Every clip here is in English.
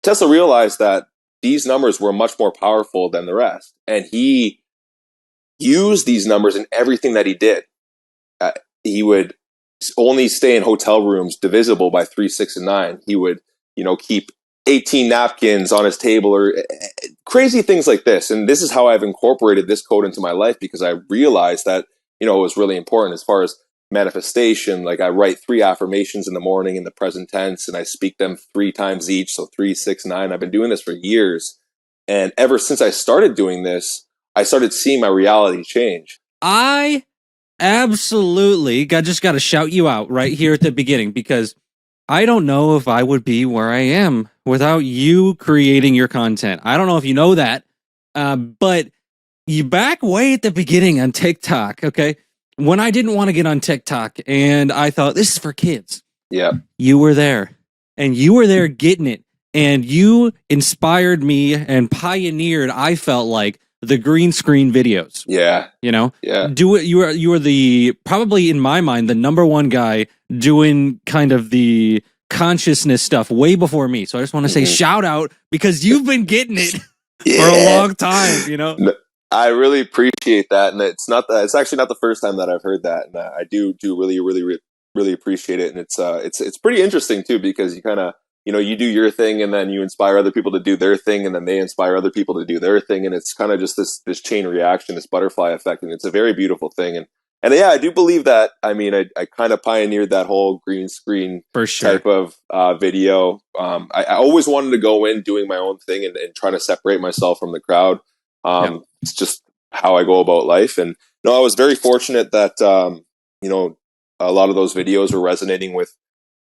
Tesla realized that these numbers were much more powerful than the rest. And he used these numbers in everything that he did. He would only stay in hotel rooms divisible by 3, 6, and 9. He would, keep 18 napkins on his table, or crazy things like this. And this is how I've incorporated this code into my life, because I realized that, it was really important as far as manifestation. Like, I write 3 affirmations in the morning in the present tense, and I speak them 3 times each. So 3, 6, 9. I've been doing this for years. And ever since I started doing this, I started seeing my reality change. I absolutely just got to shout you out right here at the beginning, because I don't know if I would be where I am without you creating your content. I don't know if you know that, but you back way at the beginning on TikTok, okay? When I didn't want to get on TikTok and I thought, this is for kids. Yeah. You were there, and you were there getting it, and you inspired me and pioneered, I felt like, the green screen videos. Yeah. Yeah. You were the, probably in my mind, the #1 guy doing kind of the consciousness stuff way before me. So I just want to say shout out, because you've been getting it for a long time, I really appreciate that. And it's actually not the first time that I've heard that. And I do really, really, really appreciate it. And it's pretty interesting too, because you kind of, you do your thing, and then you inspire other people to do their thing, and then they inspire other people to do their thing. And it's kind of just this chain reaction, this butterfly effect. And it's a very beautiful thing. And yeah, I do believe that. I mean, I kind of pioneered that whole green screen for sure type of video. I always wanted to go in doing my own thing and trying to separate myself from the crowd. It's just how I go about life. And I was very fortunate that, a lot of those videos were resonating with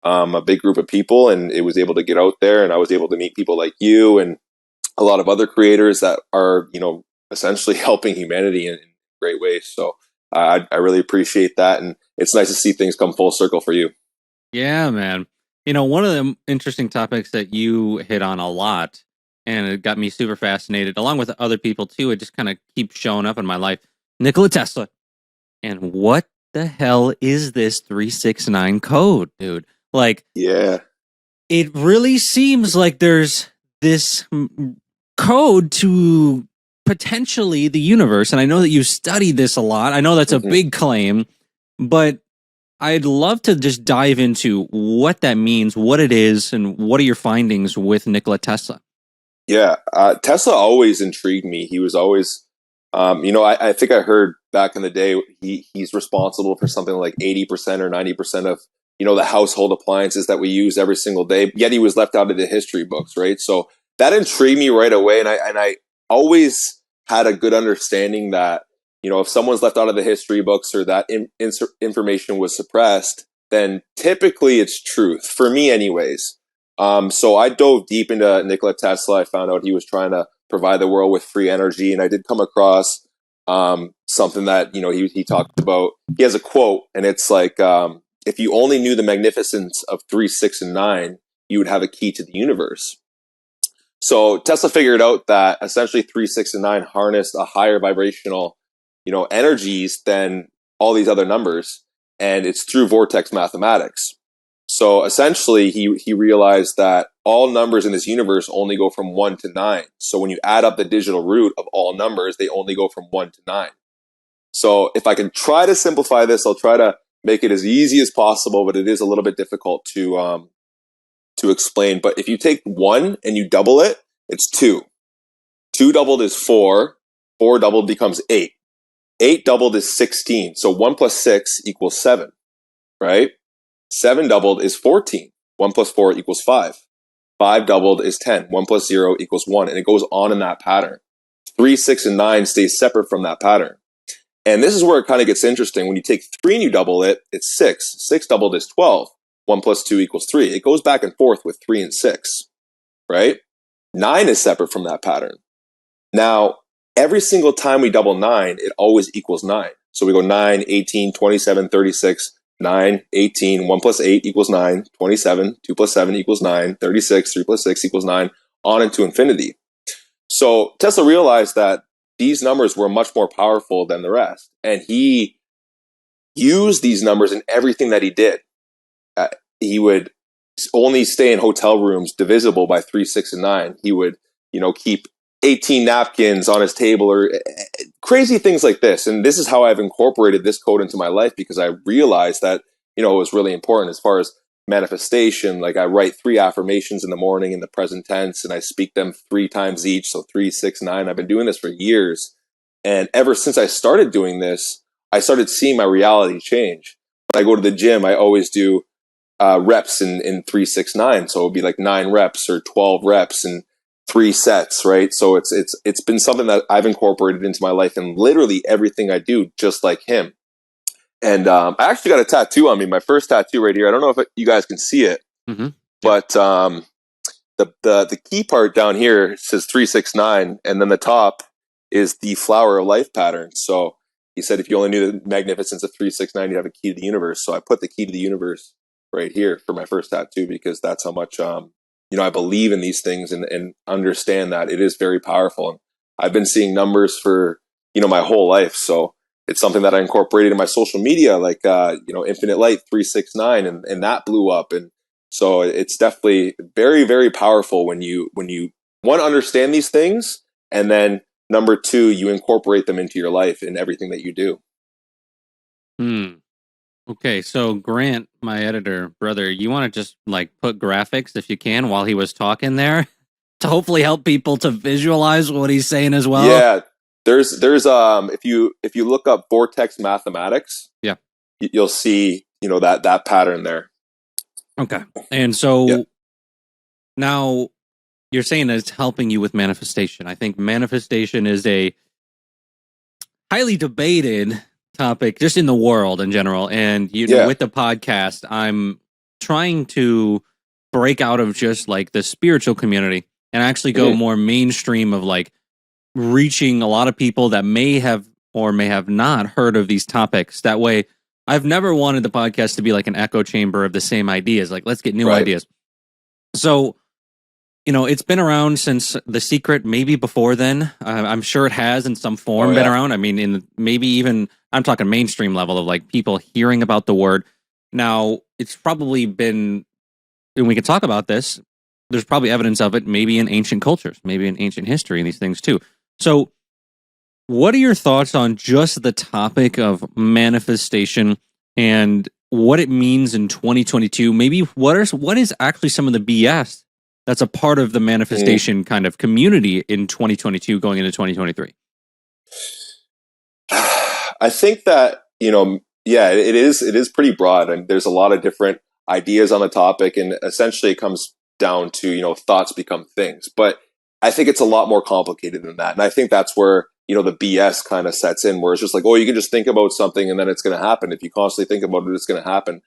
a big group of people, and it was able to get out there, and I was able to meet people like you and a lot of other creators that are, essentially helping humanity in great ways. So I really appreciate that. And it's nice to see things come full circle for you. Yeah, man. One of the interesting topics that you hit on a lot, and it got me super fascinated, along with other people too. It just kind of keeps showing up in my life. Nikola Tesla. And what the hell is this 369 code, dude? Like, yeah, it really seems like there's this code to potentially the universe. And I know that you studied this a lot. I know that's a big claim, but I'd love to just dive into what that means, what it is, and what are your findings with Nikola Tesla? Yeah, Tesla always intrigued me. He was always, I think I heard back in the day, he's responsible for something like 80% or 90% of, the household appliances that we use every single day, yet he was left out of the history books, right? So that intrigued me right away. And I always had a good understanding that, if someone's left out of the history books, or that information was suppressed, then typically it's truth, for me anyways. So I dove deep into Nikola Tesla. I found out he was trying to provide the world with free energy. And I did come across something that, he talked about. He has a quote, and it's like, if you only knew the magnificence of 3, 6, and 9, you would have a key to the universe. So Tesla figured out that essentially 3, 6, and 9 harnessed a higher vibrational, energies than all these other numbers. And it's through vortex mathematics. So essentially, he realized that all numbers in this universe only go from 1 to 9. So when you add up the digital root of all numbers, they only go from 1 to 9. So if I can try to simplify this, I'll try to make it as easy as possible, but it is a little bit difficult to explain. But if you take 1 and you double it, it's 2. 2 doubled is 4. 4 doubled becomes 8. 8 doubled is 16. So 1 plus 6 equals 7, right? 7 doubled is 14. 1 plus 4 equals 5. 5 doubled is 10. 1 plus 0 equals 1. And it goes on in that pattern. 3, 6, and 9 stays separate from that pattern. And this is where it kind of gets interesting. When you take 3 and you double it, it's 6. 6 doubled is 12. 1 plus 2 equals 3. It goes back and forth with 3 and 6, right? 9 is separate from that pattern. Now, every single time we double 9, it always equals 9. So we go 9, 18, 27, 36, 9, 18, 1 plus 8 equals 9, 27, 2 plus 7 equals 9, 36, 3 plus 6 equals 9, on into infinity. So Tesla realized that these numbers were much more powerful than the rest. And he used these numbers in everything that he did. He would only stay in hotel rooms divisible by 3, 6, and 9. He would, keep 18 napkins on his table, or crazy things like this. And this is how I've incorporated this code into my life, because I realized that, it was really important as far as manifestation. Like, I write 3 affirmations in the morning in the present tense, and I speak them 3 times each. So 3, 6, 9. I've been doing this for years. And ever since I started doing this, I started seeing my reality change. When I go to the gym, I always do reps in 3, 6, 9. So it would be like 9 reps or 12 reps and 3 sets, right? So it's been something that I've incorporated into my life and literally everything I do, just like him. And I actually got a tattoo on me, my first tattoo right here. I don't know if you guys can see it, but the key part down here says 369, and then the top is the flower of life pattern. So he said, if you only knew the magnificence of 369, you'd have a key to the universe. So I put the key to the universe right here for my first tattoo, because that's how much I believe in these things and understand that it is very powerful. And I've been seeing numbers for my whole life. So it's something that I incorporated in my social media, like, Infinite Light 369, and that blew up. And so it's definitely very, very powerful when you one, understand these things, and then number 2, you incorporate them into your life in everything that you do. Okay. So Grant, my editor brother, you want to just like put graphics if you can while he was talking there to hopefully help people to visualize what he's saying as well? Yeah. There's if you look up vortex mathematics, you'll see that pattern there. Okay. And so now you're saying that it's helping you with manifestation. I think manifestation is a highly debated topic just in the world in general. And with the podcast, I'm trying to break out of just like the spiritual community and actually go more mainstream of like reaching a lot of people that may have or may have not heard of these topics. That way, I've never wanted the podcast to be like an echo chamber of the same ideas. Like, let's get new ideas. So, it's been around since The Secret, maybe before then. I'm sure it has in some form been around. I mean, maybe even, I'm talking mainstream level of like people hearing about the word. Now, it's probably been, and we can talk about this, there's probably evidence of it maybe in ancient cultures, maybe in ancient history and these things too. So what are your thoughts on just the topic of manifestation and what it means in 2022? Maybe what is actually some of the BS that's a part of the manifestation kind of community in 2022 going into 2023? I think that, it is pretty broad, and there's a lot of different ideas on the topic, and essentially it comes down to, thoughts become things. But I think it's a lot more complicated than that. And I think that's where, the BS kind of sets in, where it's just like, oh, you can just think about something and then it's going to happen. If you constantly think about it, it's going to happen.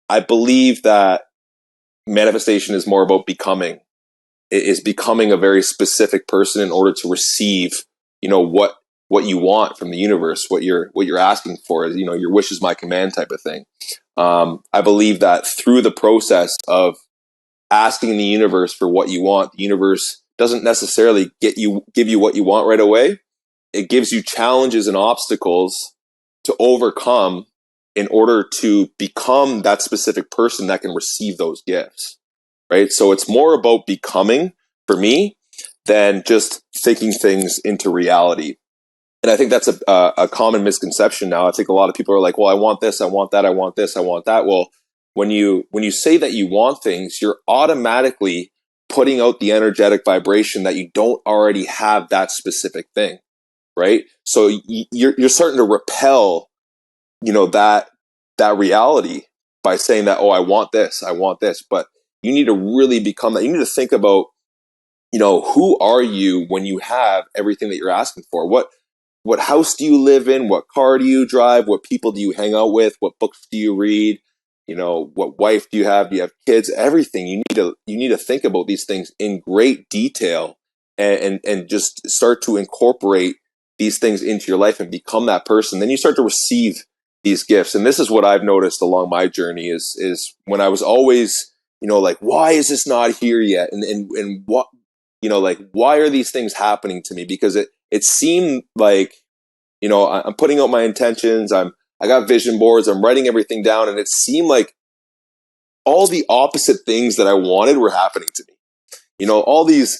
I believe that manifestation is more about becoming. It is becoming a very specific person in order to receive, what you want from the universe, what you're asking for is, your wish is my command type of thing. I believe that through the process of asking the universe for what you want, the universe doesn't necessarily give you what you want right away. It gives you challenges and obstacles to overcome in order to become that specific person that can receive those gifts, right? So it's more about becoming for me than just thinking things into reality. And I think that's a common misconception now. I think a lot of people are like, well, I want this, I want that, I want this, I want that. Well, when you say that you want things, you're automatically putting out the energetic vibration that you don't already have that specific thing, right? So you're starting to repel, that reality by saying that, oh, I want this. But you need to really become that. You need to think about, who are you when you have everything that you're asking for? What house do you live in? What car do you drive? What people do you hang out with? What books do you read? What wife do you have? Do you have kids? Everything. You need to think about these things in great detail and just start to incorporate these things into your life and become that person. Then you start to receive these gifts. And this is what I've noticed along my journey is when I was always, like, why is this not here yet? And what, like, why are these things happening to me? Because it seemed like, I'm putting out my intentions. I got vision boards. I'm writing everything down. And it seemed like all the opposite things that I wanted were happening to me. You know, all these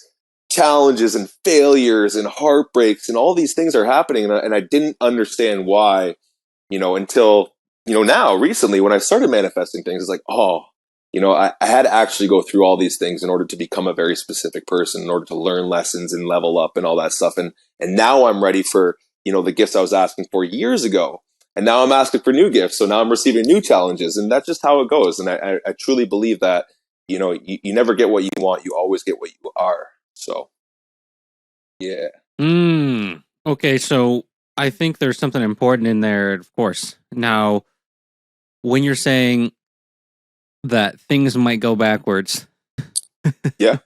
challenges and failures and heartbreaks and all these things are happening. And I didn't understand why, you know, until, you know, now recently when I started manifesting things, it's like, oh, you know, I had to actually go through all these things in order to become a very specific person, in order to learn lessons and level up and all that stuff. And now I'm ready for, you know, the gifts I was asking for years ago. And now I'm asking for new gifts. So now I'm receiving new challenges. And that's just how it goes. And I truly believe that, you know, you never get what you want. You always get what you are. So, yeah. Okay, so I think there's something important in there, of course. Now, when you're saying that things might go backwards. Yeah.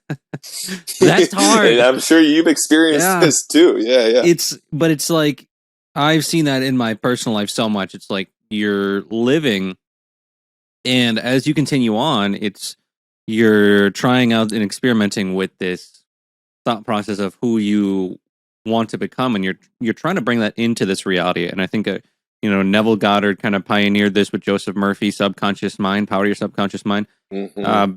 That's hard. And I'm sure you've experienced this too. Yeah. But it's like, I've seen that in my personal life so much. It's like you're living, and as you continue on, you're trying out and experimenting with this thought process of who you want to become, and you're trying to bring that into this reality. And I think you know, Neville Goddard kind of pioneered this with Joseph Murphy, subconscious mind, power to your subconscious mind. Mm-hmm.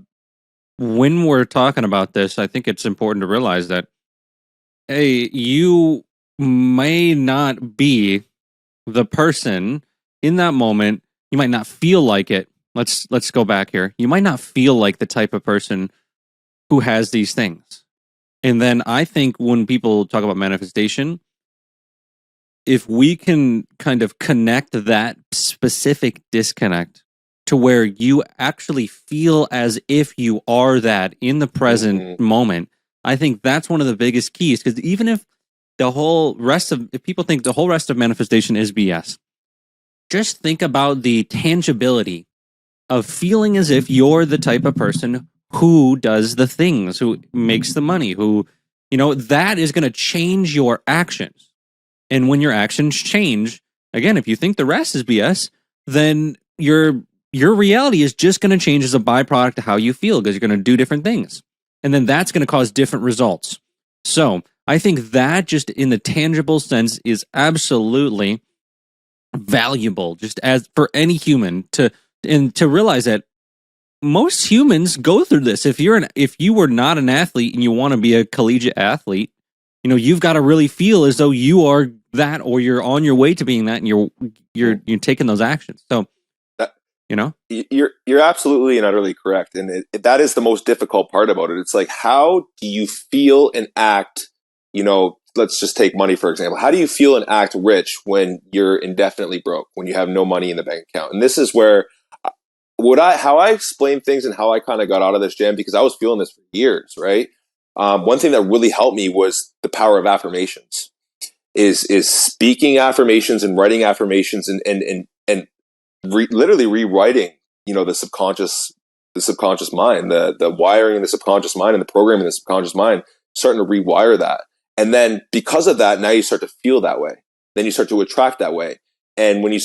When we're talking about this, I think it's important to realize that, hey, you may not be the person in that moment. You might not feel like it. Let's go back here. You might not feel like the type of person who has these things. And then I think when people talk about manifestation, if we can kind of connect that specific disconnect to where you actually feel as if you are that in the present moment, I think that's one of the biggest keys. Because even if if people think the whole rest of manifestation is BS, just think about the tangibility of feeling as if you're the type of person who does the things, who makes the money, who, you know, that is going to change your actions. And when your actions change, again, if you think the rest is BS, then your reality is just going to change as a byproduct of how you feel, because you're going to do different things. And then that's going to cause different results. So I think that just in the tangible sense is absolutely valuable, just as for any human to realize that most humans go through this. If you were not an athlete and you want to be a collegiate athlete, you know, you've got to really feel as though you are that, or you're on your way to being that, and you're taking those actions. So, you know, you're absolutely and utterly correct, and that is the most difficult part about it. It's like, how do you feel and act? You know, let's just take money for example. How do you feel and act rich when you're indefinitely broke, when you have no money in the bank account? And this is where how I explain things and how I kind of got out of this jam, because I was feeling this for years, right? One thing that really helped me was the power of affirmations. Is speaking affirmations and writing affirmations and literally rewriting, you know, the subconscious mind, the wiring in the subconscious mind and the programming in the subconscious mind, starting to rewire that. And then because of that, now you start to feel that way. Then you start to attract that way. And when you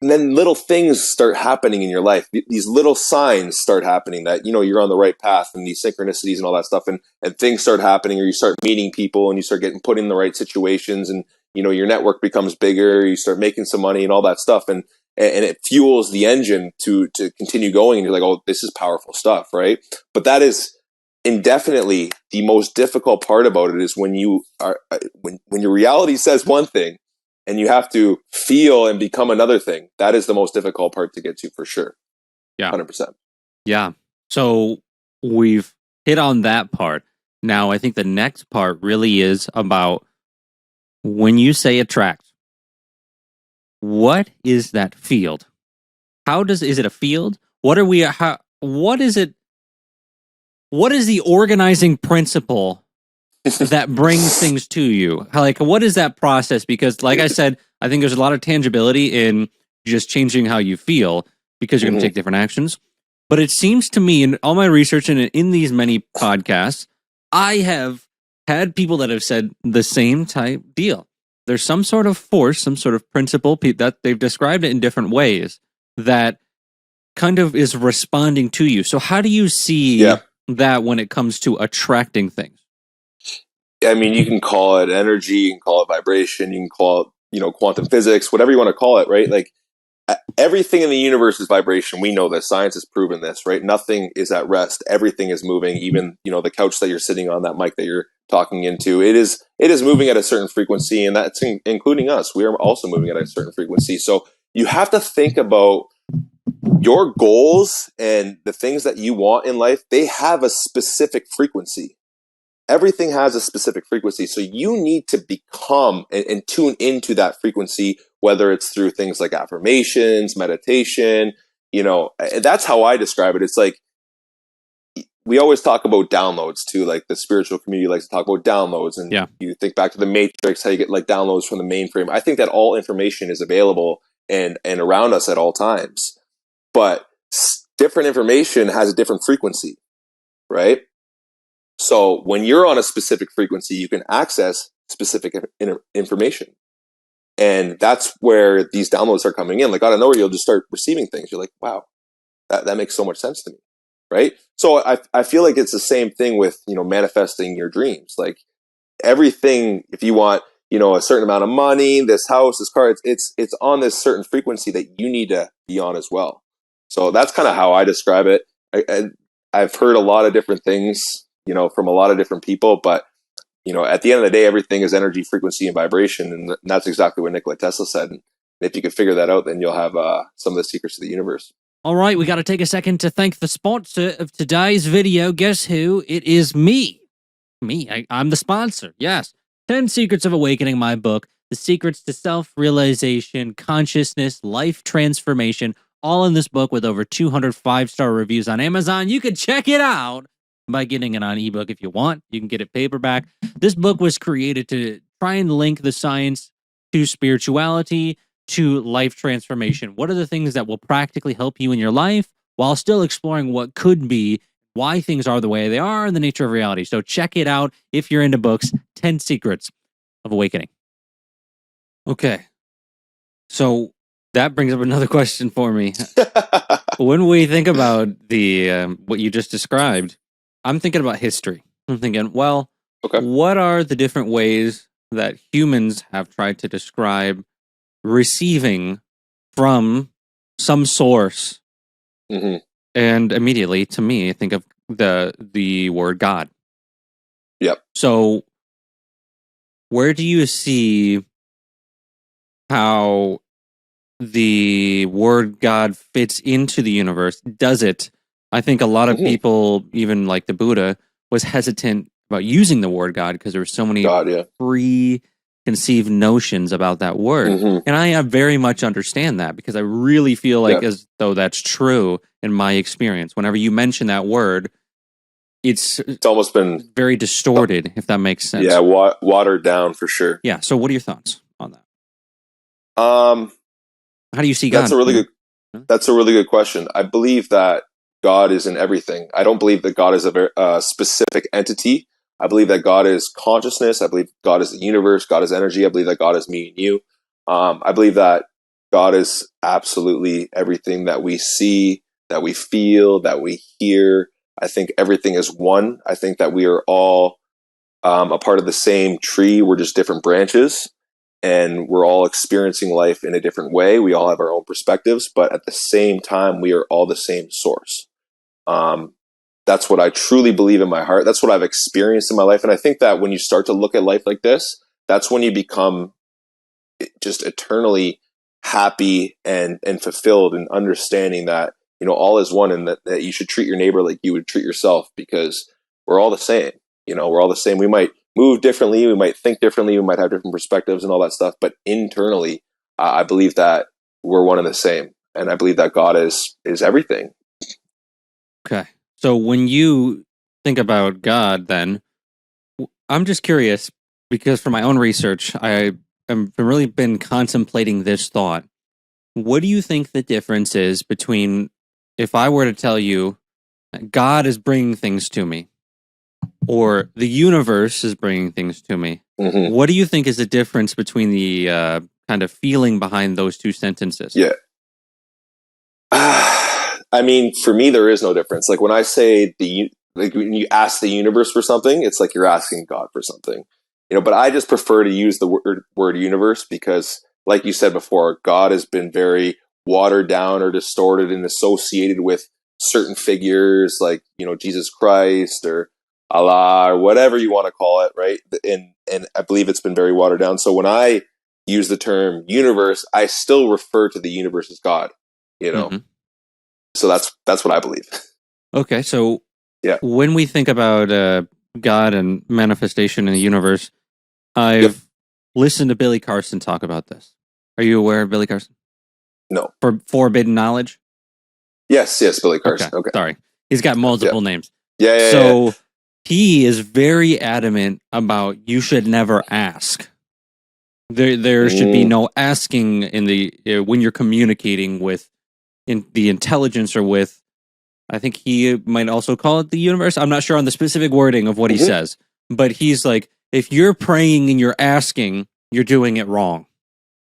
and then little things start happening in your life. These little signs start happening that, you know, you're on the right path, and these synchronicities and all that stuff. And things start happening, or you start meeting people and you start getting put in the right situations, and, you know, your network becomes bigger. You start making some money and all that stuff. And it fuels the engine to continue going. And you're like, oh, this is powerful stuff. Right. But that is indefinitely the most difficult part about it, is when you are, when your reality says one thing, and you have to feel and become another thing. That is the most difficult part to get to, for sure. Yeah. 100%. Yeah. So we've hit on that part. Now, I think the next part really is about when you say attract, what is that field? Is it a field? What is it? What is the organizing principle that brings things to you? Like, what is that process? Because like I said, I think there's a lot of tangibility in just changing how you feel, because you're going to take different actions. But it seems to me, in all my research and in these many podcasts, I have had people that have said the same type deal. There's some sort of force, some sort of principle that they've described it in different ways that kind of is responding to you. So how do you see that when it comes to attracting things? I mean, you can call it energy, you can call it vibration, you can call it, you know, quantum physics, whatever you want to call it, right? Like, everything in the universe is vibration. We know this. Science has proven this, right? Nothing is at rest. Everything is moving. Even, the couch that you're sitting on, that mic that you're talking into, it is moving at a certain frequency, and that's including us. We are also moving at a certain frequency. So you have to think about your goals and the things that you want in life. They have a specific frequency. Everything has a specific frequency. So you need to become and tune into that frequency, whether it's through things like affirmations, meditation. That's how I describe it. It's like, we always talk about downloads too. Like the spiritual community likes to talk about downloads. And you think back to the Matrix, how you get like downloads from the mainframe. I think that all information is available and around us at all times. But different information has a different frequency, right? So when you're on a specific frequency, you can access specific information. And that's where these downloads are coming in. Like out of nowhere, you'll just start receiving things. You're like, wow, that makes so much sense to me, right? So I feel like it's the same thing with, manifesting your dreams. Like everything, if you want, a certain amount of money, this house, this car, it's on this certain frequency that you need to be on as well. So that's kind of how I describe it. I've heard a lot of different things, from a lot of different people, but at the end of the day, everything is energy, frequency, and vibration. And that's exactly what Nikola Tesla said. And if you can figure that out, then you'll have some of the secrets of the universe. All right, we got to take a second to thank the sponsor of today's video. Guess who? It is me. I'm the sponsor. Yes. 10 Secrets of Awakening, my book. The secrets to self-realization, consciousness, life transformation, all in this book with over 200 5-star reviews on Amazon. You can check it out by getting it on ebook if you want. You can get it paperback. This book was created to try and link the science to spirituality, to life transformation. What are the things that will practically help you in your life while still exploring what could be, why things are the way they are, and the nature of reality. So check it out if you're into books. 10 Secrets of Awakening. Okay. So that brings up another question for me. When we think about the what you just described, I'm thinking about history. I'm thinking, well, what are the different ways that humans have tried to describe receiving from some source? Mm-hmm. And immediately, to me, I think of the word God. Yep. So where do you see how the word God fits into the universe? Does it? I think a lot of people, even like the Buddha, was hesitant about using the word God because there were so many preconceived notions about that word. And I very much understand that because I really feel like as though that's true in my experience. Whenever you mention that word, it's almost been very distorted, if that makes sense. Yeah, watered down for sure. Yeah. So what are your thoughts on that? How do you see God? That's a really good question. I believe that God is in everything. I don't believe that God is a very specific entity. I believe that God is consciousness. I believe God is the universe. God is energy. I believe that God is me and you. I believe that God is absolutely everything that we see, that we feel, that we hear. I think everything is one. I think that we are all a part of the same tree. We're just different branches. And we're all experiencing life in a different way. We all have our own perspectives, but at the same time, we are all the same source. That's what I truly believe in my heart. That's what I've experienced in my life. And I think that when you start to look at life like this, that's when you become just eternally happy and fulfilled, and understanding that, all is one, and that you should treat your neighbor like you would treat yourself, because we're all the same. We're all the same. We might move differently. We might think differently. We might have different perspectives and all that stuff. But internally, I believe that we're one and the same. And I believe that God is everything. Okay. So when you think about God, then I'm just curious, because for my own research, I have really been contemplating this thought. What do you think the difference is between, if I were to tell you God is bringing things to me, or the universe is bringing things to me? What do you think is the difference between the kind of feeling behind those two sentences? Yeah. I mean, for me, there is no difference. Like when I say like when you ask the universe for something, it's like you're asking God for something, but I just prefer to use the word universe because, like you said before, God has been very watered down or distorted and associated with certain figures like, Jesus Christ or Allah or whatever you want to call it, right? And I believe it's been very watered down. So when I use the term universe, I still refer to the universe as God, Mm-hmm. So that's what I believe. Okay, so Yeah. when we think about God and manifestation in the universe, I've listened to Billy Carson talk about this. Are you aware of Billy Carson? No. For Forbidden Knowledge? Yes, Billy Carson. Okay. Sorry. He's got multiple names. Yeah. He is very adamant about you should never ask. There should be no asking in the when you're communicating with the intelligence or with, I think he might also call it the universe. I'm not sure on the specific wording of what he says, but he's like, if you're praying and you're asking, you're doing it wrong.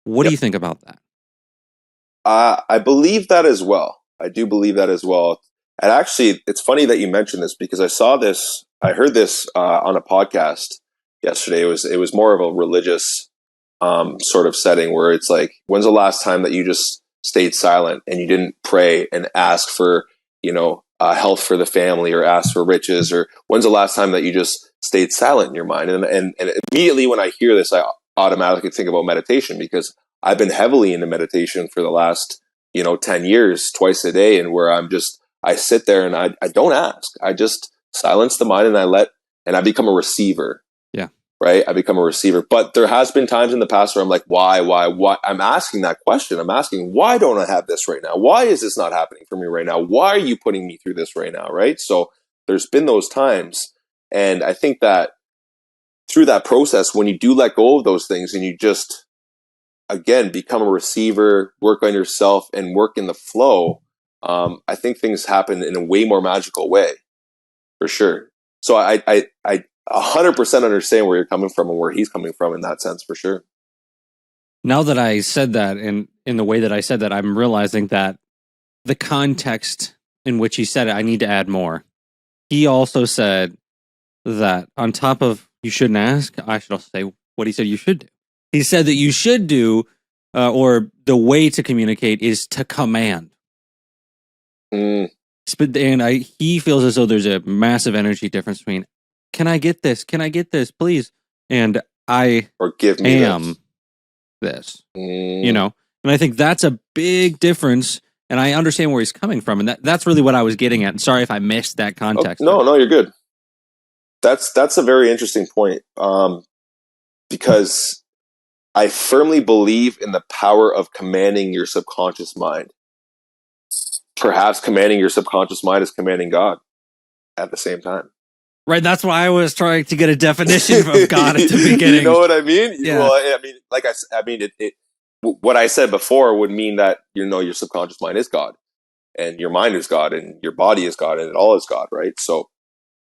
What do you think about that? I believe that as well. I do believe that as well. And actually, it's funny that you mentioned this because I heard this on a podcast yesterday. It was more of a religious sort of setting where it's like, when's the last time that you just stayed silent and you didn't pray and ask for, health for the family or ask for riches? Or when's the last time that you just stayed silent in your mind? And immediately when I hear this, I automatically think about meditation because I've been heavily into meditation for the last, 10 years, twice a day. And where I sit there and I don't ask. I just silence the mind and I become a receiver. Yeah. Right. I become a receiver. But there has been times in the past where I'm like, why? I'm asking that question. I'm asking, why don't I have this right now? Why is this not happening for me right now? Why are you putting me through this right now? Right. So there's been those times. And I think that through that process, when you do let go of those things and you just, again, become a receiver, work on yourself and work in the flow, I think things happen in a way more magical way, for sure. So I 100% understand where you're coming from and where he's coming from in that sense, for sure. Now that I said that, and in the way that I said that, I'm realizing that the context in which he said it, I need to add more. He also said that on top of you shouldn't ask, I should also say what he said you should do. He said that you should do, or the way to communicate is to command. And he feels as though there's a massive energy difference between, can I get this? Can I get this, please? And or give me this. And I think that's a big difference. And I understand where he's coming from. And that's really what I was getting at. And sorry if I missed that context. No, you're good. That's a very interesting point. Because I firmly believe in the power of commanding your subconscious mind. Perhaps commanding your subconscious mind is commanding God at the same time. Right, that's why I was trying to get a definition of God at the beginning. You know what I mean? Yeah. Well, I mean, like I mean, what I said before would mean that your subconscious mind is God, and your mind is God, and your body is God, and it all is God, right? So,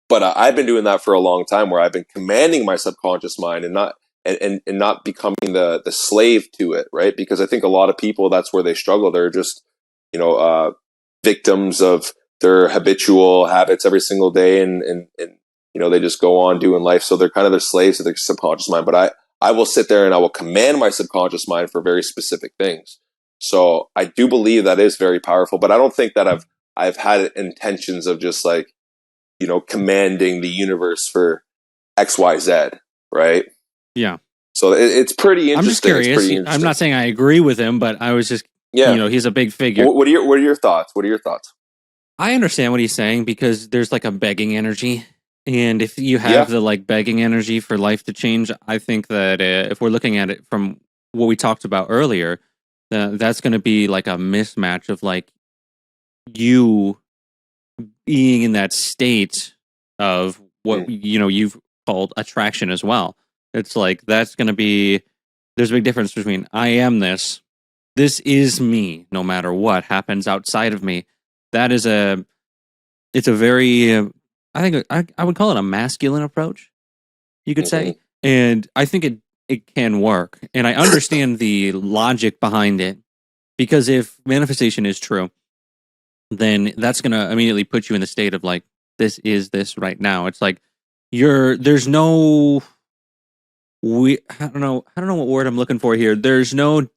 but I've been doing that for a long time, where I've been commanding my subconscious mind and not becoming the slave to it, right? Because I think a lot of people, that's where they struggle. They're just victims of their habitual habits every single day, and they just go on doing life. So they're kind of their slaves to their subconscious mind. But I will sit there and I will command my subconscious mind for very specific things. So I do believe that is very powerful, but I don't think that I've had intentions of just like, commanding the universe for X, Y, Z. Right. Yeah. So it's pretty interesting. I'm just curious. I'm not saying I agree with him, but I was just, he's a big figure. What are your thoughts? What are your thoughts? I understand what he's saying because there's like a begging energy. And if you have the like begging energy for life to change, I think that if we're looking at it from what we talked about earlier, that's going to be like a mismatch of like you being in that state of what you've called attraction as well. It's like that's going to be, there's a big difference between I am this is me, no matter what happens outside of me. That is it's a very I think I would call it a masculine approach, you could say. And I think it can work. And I understand the logic behind it, because if manifestation is true, then that's going to immediately put you in the state of like, this is this right now. It's like there's no, I don't know what word I'm looking for here. There's no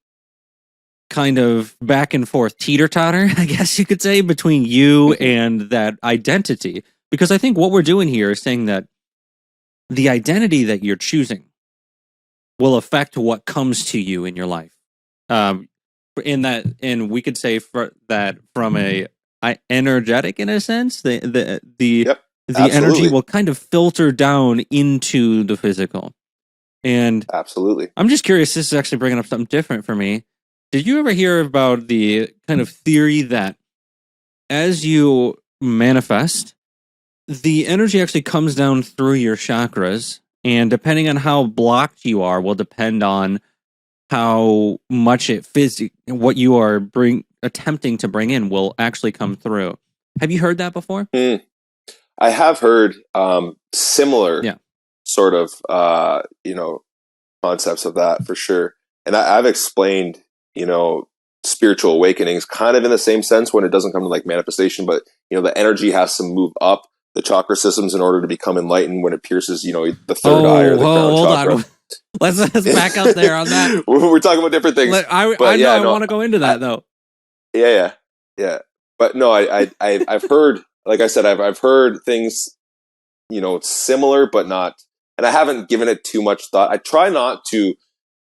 kind of back and forth teeter-totter, I guess you could say, between you and that identity. Because I think what we're doing here is saying that the identity that you're choosing will affect what comes to you in your life. And we could say that from a energetic, in a sense, the energy will kind of filter down into the physical. And absolutely, I'm just curious. This is actually bringing up something different for me. Did you ever hear about the kind of theory that as you manifest, the energy actually comes down through your chakras, and depending on how blocked you are, will depend on how much what you are attempting to bring in will actually come through. Have you heard that before? I have heard similar sort of concepts of that for sure. And I've explained, spiritual awakenings kind of in the same sense when it doesn't come to like manifestation, but the energy has to move up the chakra systems in order to become enlightened when it pierces, the third eye or the crown chakra. On. Let's back up there on that. We're talking about different things. I want to go into that though. Yeah. But no, I've heard, like I said, I've heard things, similar, but not, and I haven't given it too much thought. I try not to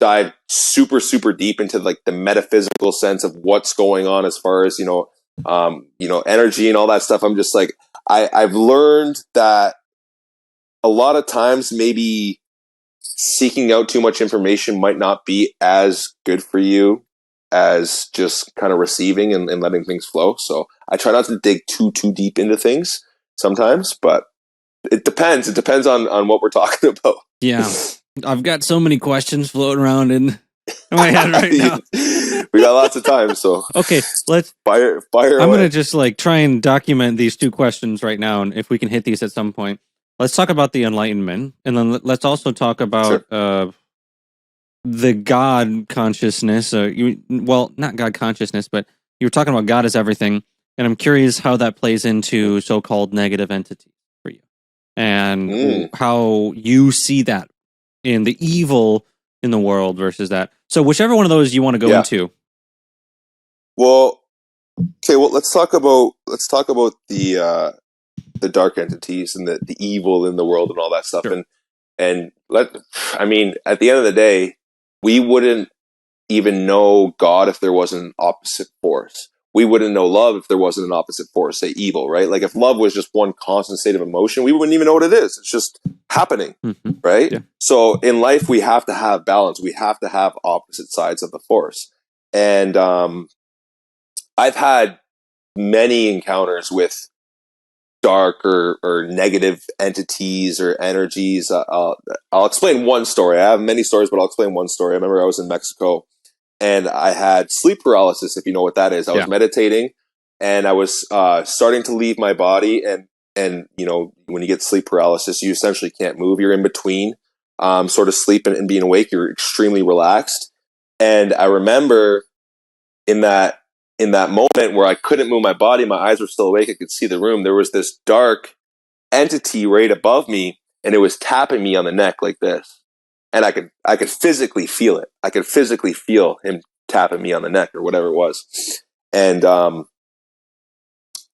dive super, super deep into like the metaphysical sense of what's going on as far as, energy and all that stuff. I'm just like, I've learned that a lot of times maybe seeking out too much information might not be as good for you as just kind of receiving and letting things flow. So I try not to dig too deep into things sometimes, but it depends. It depends on what we're talking about. Yeah. I've got so many questions floating around in my head right now. We got lots of time, so okay, let's fire I'm going to just like try and document these two questions right now, and if we can hit these at some point. Let's talk about the enlightenment, and then let's also talk about the God consciousness. Not God consciousness, but you were talking about God as everything, and I'm curious how that plays into so-called negative entities for you, and how you see that in the evil in the world versus that. So whichever one of those you want to go into. Well, okay. Well, let's talk about the dark entities and the evil in the world and all that stuff. Sure. And at the end of the day, we wouldn't even know God if there wasn't an opposite force. We wouldn't know love if there wasn't an opposite force, say evil, right? Like if love was just one constant state of emotion, we wouldn't even know what it is. It's just happening, right? Yeah. So in life, we have to have balance. We have to have opposite sides of the force. And I've had many encounters with dark or negative entities or energies. I'll explain one story. I have many stories, but I'll explain one story. I remember I was in Mexico and I had sleep paralysis, if you know what that is. I was meditating and I was starting to leave my body. And when you get sleep paralysis, you essentially can't move. You're in between sort of sleep and being awake. You're extremely relaxed. And I remember in that moment where I couldn't move my body, my eyes were still awake, I could see the room, there was this dark entity right above me, and it was tapping me on the neck like this. And I could physically feel it. I could physically feel him tapping me on the neck or whatever it was. And I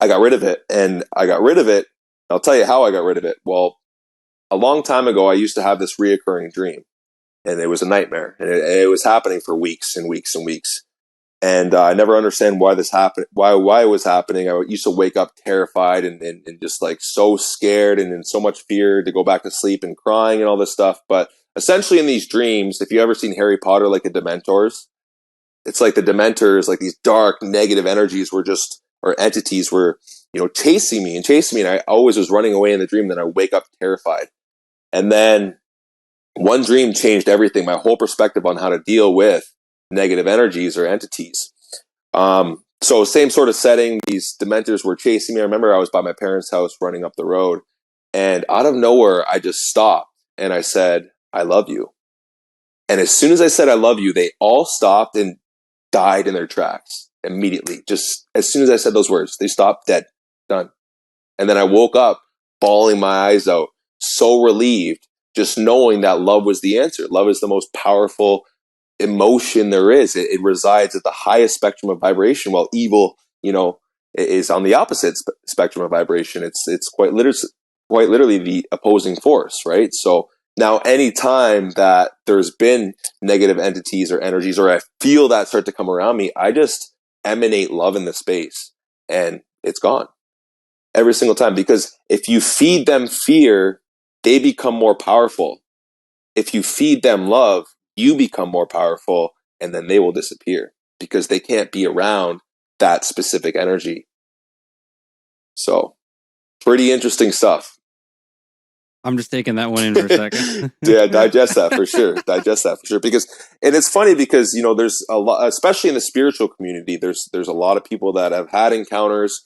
got rid of it. And I got rid of it. I'll tell you how I got rid of it. Well, a long time ago, I used to have this reoccurring dream. And it was a nightmare. And it was happening for weeks and weeks and weeks. And I never understand why this happened, why it was happening. I used to wake up terrified and just like so scared and in so much fear to go back to sleep and crying and all this stuff. But essentially in these dreams, if you ever seen Harry Potter, like the Dementors, it's like the Dementors, like these dark negative energies or entities were, chasing me. And I always was running away in the dream. Then I wake up terrified. And then one dream changed everything, my whole perspective on how to deal with negative energies or entities. So same sort of setting, these Dementors were chasing me. I remember I was by my parents' house running up the road, and out of nowhere, I just stopped and I said, "I love you." And as soon as I said, "I love you," they all stopped and died in their tracks immediately. Just as soon as I said those words, they stopped dead, done. And then I woke up bawling my eyes out, so relieved, just knowing that love was the answer. Love is the most powerful emotion there is. It resides at the highest spectrum of vibration, while evil, is on the opposite spectrum of vibration. It's quite literally the opposing force, right? So now, anytime that there's been negative entities or energies, or I feel that start to come around me, I just emanate love in the space, and it's gone every single time. Because if you feed them fear, they become more powerful. If you feed them love, you become more powerful, and then they will disappear because they can't be around that specific energy. So, pretty interesting stuff. I'm just taking that one in for a second. Yeah, digest that for sure. Because, and it's funny because, there's a lot, especially in the spiritual community, there's a lot of people that have had encounters.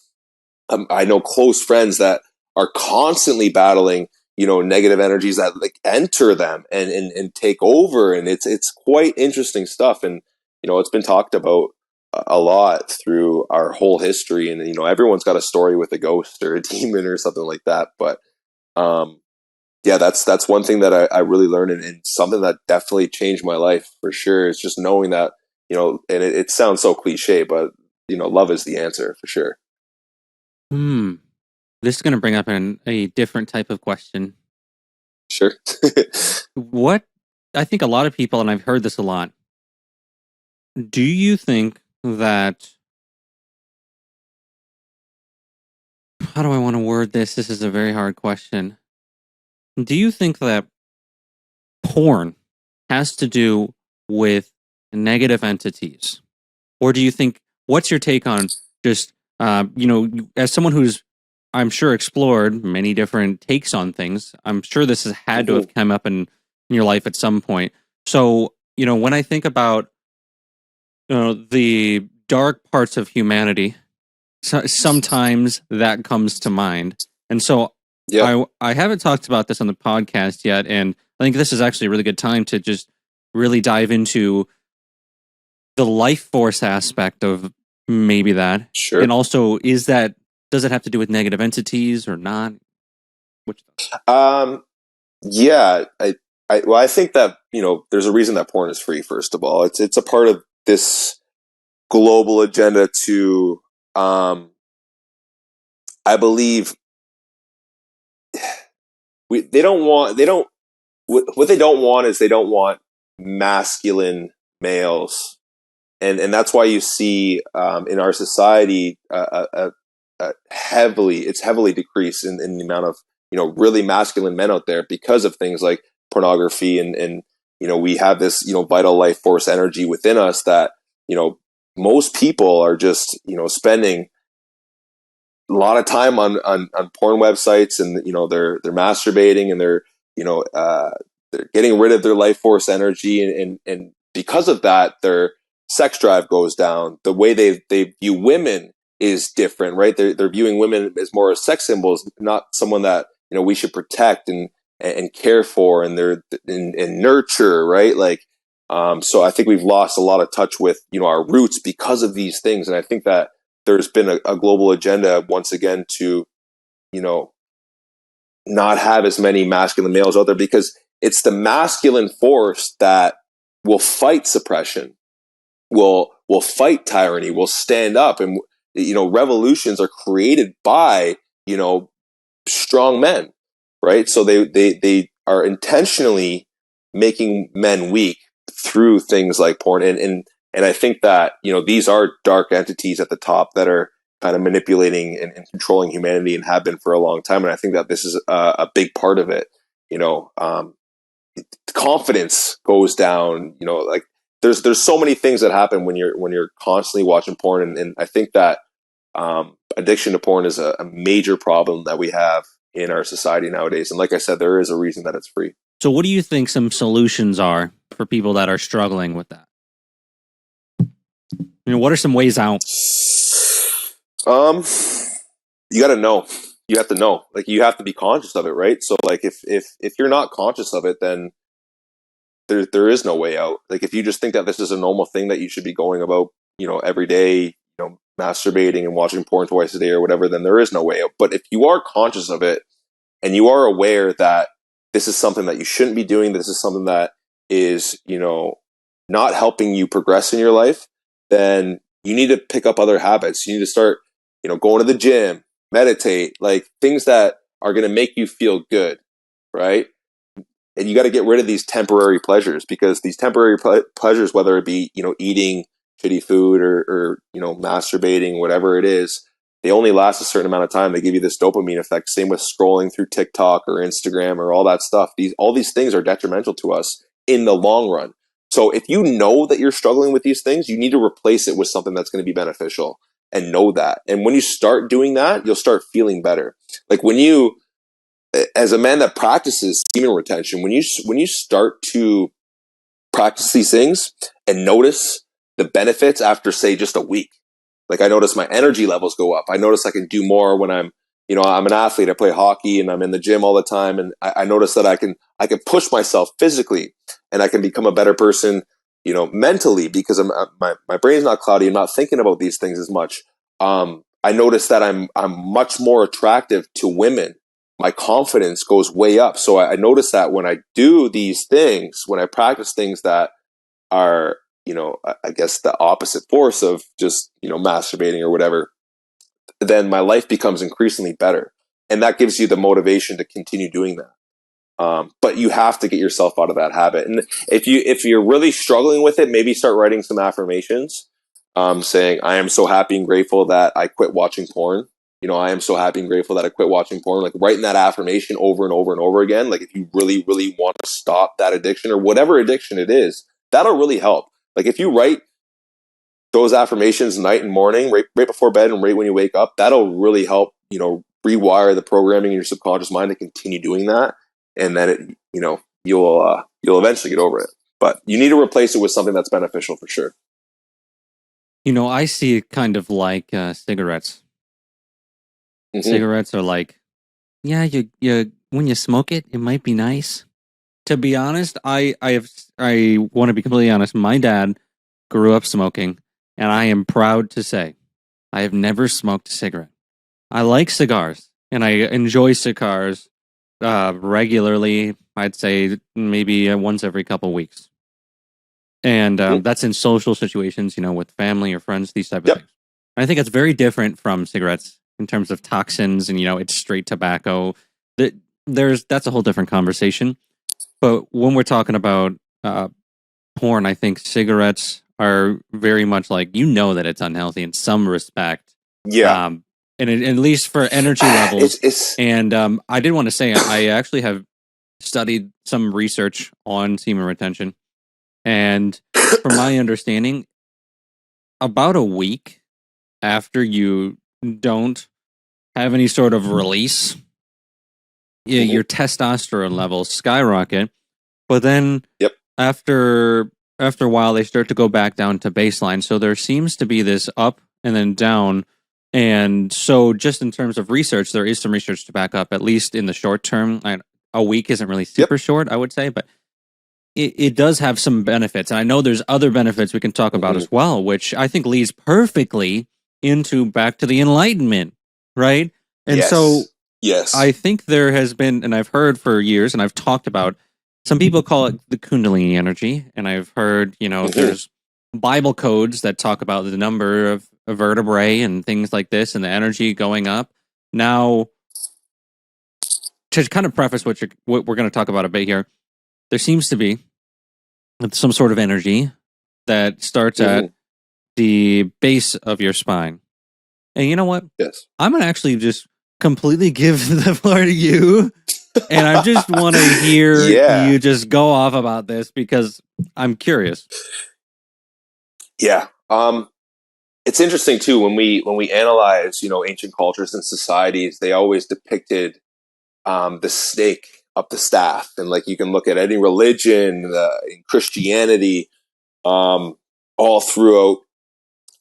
I know close friends that are constantly battling, negative energies that like enter them and take over. And it's quite interesting stuff. And, it's been talked about a lot through our whole history. And, everyone's got a story with a ghost or a demon or something like that. But, yeah, that's one thing that I really learned, and something that definitely changed my life for sure. It's just knowing that, and it sounds so cliche, but, love is the answer for sure. This is going to bring up a different type of question. Sure. What, I think a lot of people, and I've heard this a lot, do you think that, how do I want to word this? This is a very hard question. Do you think that porn has to do with negative entities? Or do you think, what's your take on just, as someone who's, I'm sure, explored many different takes on things, I'm sure this has had to have come up in your life at some point. So, when I think about the dark parts of humanity, sometimes that comes to mind. And so I haven't talked about this on the podcast yet, and I think this is actually a really good time to just really dive into the life force aspect of maybe that. Sure. And also, does it have to do with negative entities or not? Yeah, I think that, there's a reason that porn is free, first of all. It's a part of this global agenda to, I believe, what they don't want is they don't want masculine males. And that's why you see, in our society, it's heavily decreased in the amount of, really masculine men out there because of things like pornography. And we have this, vital life force energy within us that, most people are just, spending a lot of time on porn websites, and, they're masturbating, and they're getting rid of their life force energy. And because of that, their sex drive goes down. The way they view women is different, right? They're viewing women as more as sex symbols, not someone that, we should protect and care for, and and nurture, right? Like, so I think we've lost a lot of touch with, our roots because of these things. And I think that there's been a global agenda once again to, not have as many masculine males out there, because it's the masculine force that will fight suppression, will fight tyranny, will stand up. And, revolutions are created by, strong men, right? So they are intentionally making men weak through things like porn. And I think that, these are dark entities at the top that are kind of manipulating and controlling humanity, and have been for a long time. And I think that this is a big part of it. Confidence goes down, like there's so many things that happen when you're constantly watching porn. And I think that, addiction to porn is a major problem that we have in our society nowadays. And like I said, there is a reason that it's free. So what do you think some solutions are for people that are struggling with that? What are some ways out? You got to know. You have to know. Like, you have to be conscious of it, right? So, like, if you're not conscious of it, then there is no way out. Like, if you just think that this is a normal thing that you should be going about, every day, masturbating and watching porn twice a day or whatever, then there is no way out. But if you are conscious of it, and you are aware that this is something that you shouldn't be doing, this is something that is, not helping you progress in your life, then you need to pick up other habits. You need to start, going to the gym, meditate, like things that are going to make you feel good, right? And you got to get rid of these temporary pleasures, because these temporary pleasures, whether it be, eating shitty food or masturbating, whatever it is, they only last a certain amount of time. They give you this dopamine effect. Same with scrolling through TikTok or Instagram or all that stuff. All these things are detrimental to us in the long run. So if you know that you're struggling with these things, you need to replace it with something that's going to be beneficial, and know that. And when you start doing that, you'll start feeling better. Like when you, as a man that practices semen retention, when you start to practice these things and notice the benefits after, say, just a week, like I notice my energy levels go up. I notice I can do more when I'm an athlete. I play hockey and I'm in the gym all the time, and I notice that I can push myself physically, and I can become a better person, mentally, because my brain's not cloudy. I'm not thinking about these things as much. I notice that I'm much more attractive to women. My confidence goes way up. So I notice that when I do these things, when I practice things that are, I guess the opposite force of just, masturbating or whatever, then my life becomes increasingly better. And that gives you the motivation to continue doing that. But you have to get yourself out of that habit. And if you're really struggling with it, maybe start writing some affirmations, saying, I am so happy and grateful that I quit watching porn. I am so happy and grateful that I quit watching porn. Like writing that affirmation over and over and over again. Like if you really, really want to stop that addiction or whatever addiction it is, that'll really help. Like if you write those affirmations night and morning, right before bed and right when you wake up, that'll really help, rewire the programming in your subconscious mind to continue doing that. And then you'll eventually get over it. But you need to replace it with something that's beneficial for sure. I see it kind of like cigarettes. Mm-hmm. Cigarettes are like, yeah, you when you smoke it, it might be nice. To be honest, I want to be completely honest. My dad grew up smoking, and I am proud to say I have never smoked a cigarette. I like cigars, and I enjoy cigars regularly. I'd say maybe once every couple of weeks. And that's in social situations, with family or friends, these type of things. I think it's very different from cigarettes in terms of toxins and, it's straight tobacco. That's a whole different conversation. But when we're talking about porn, I think cigarettes are very much like, that it's unhealthy in some respect. Yeah. And at least for energy levels. And I did want to say, I actually have studied some research on semen retention. And from my understanding, about a week after you don't have any sort of release, your testosterone levels skyrocket. But then after a while, they start to go back down to baseline. So there seems to be this up and then down. And so just in terms of research, there is some research to back up, at least in the short term. A week isn't really super short, I would say, but it does have some benefits. And I know there's other benefits we can talk about as well, which I think leads perfectly into back to the Enlightenment, right? And so I think there has been, and I've heard for years, and I've talked about, some people call it the Kundalini Energy. And I've heard, there's Bible codes that talk about the number of vertebrae and things like this and the energy going up. Now, to kind of preface what we're going to talk about a bit here, there seems to be some sort of energy that starts at the base of your spine. And you know what? Yes. I'm going to actually just completely give the floor to you. And I just want to hear you just go off about this because I'm curious. Yeah. It's interesting too, when we analyze, ancient cultures and societies, they always depicted the snake up the staff. And like you can look at any religion, in Christianity, all throughout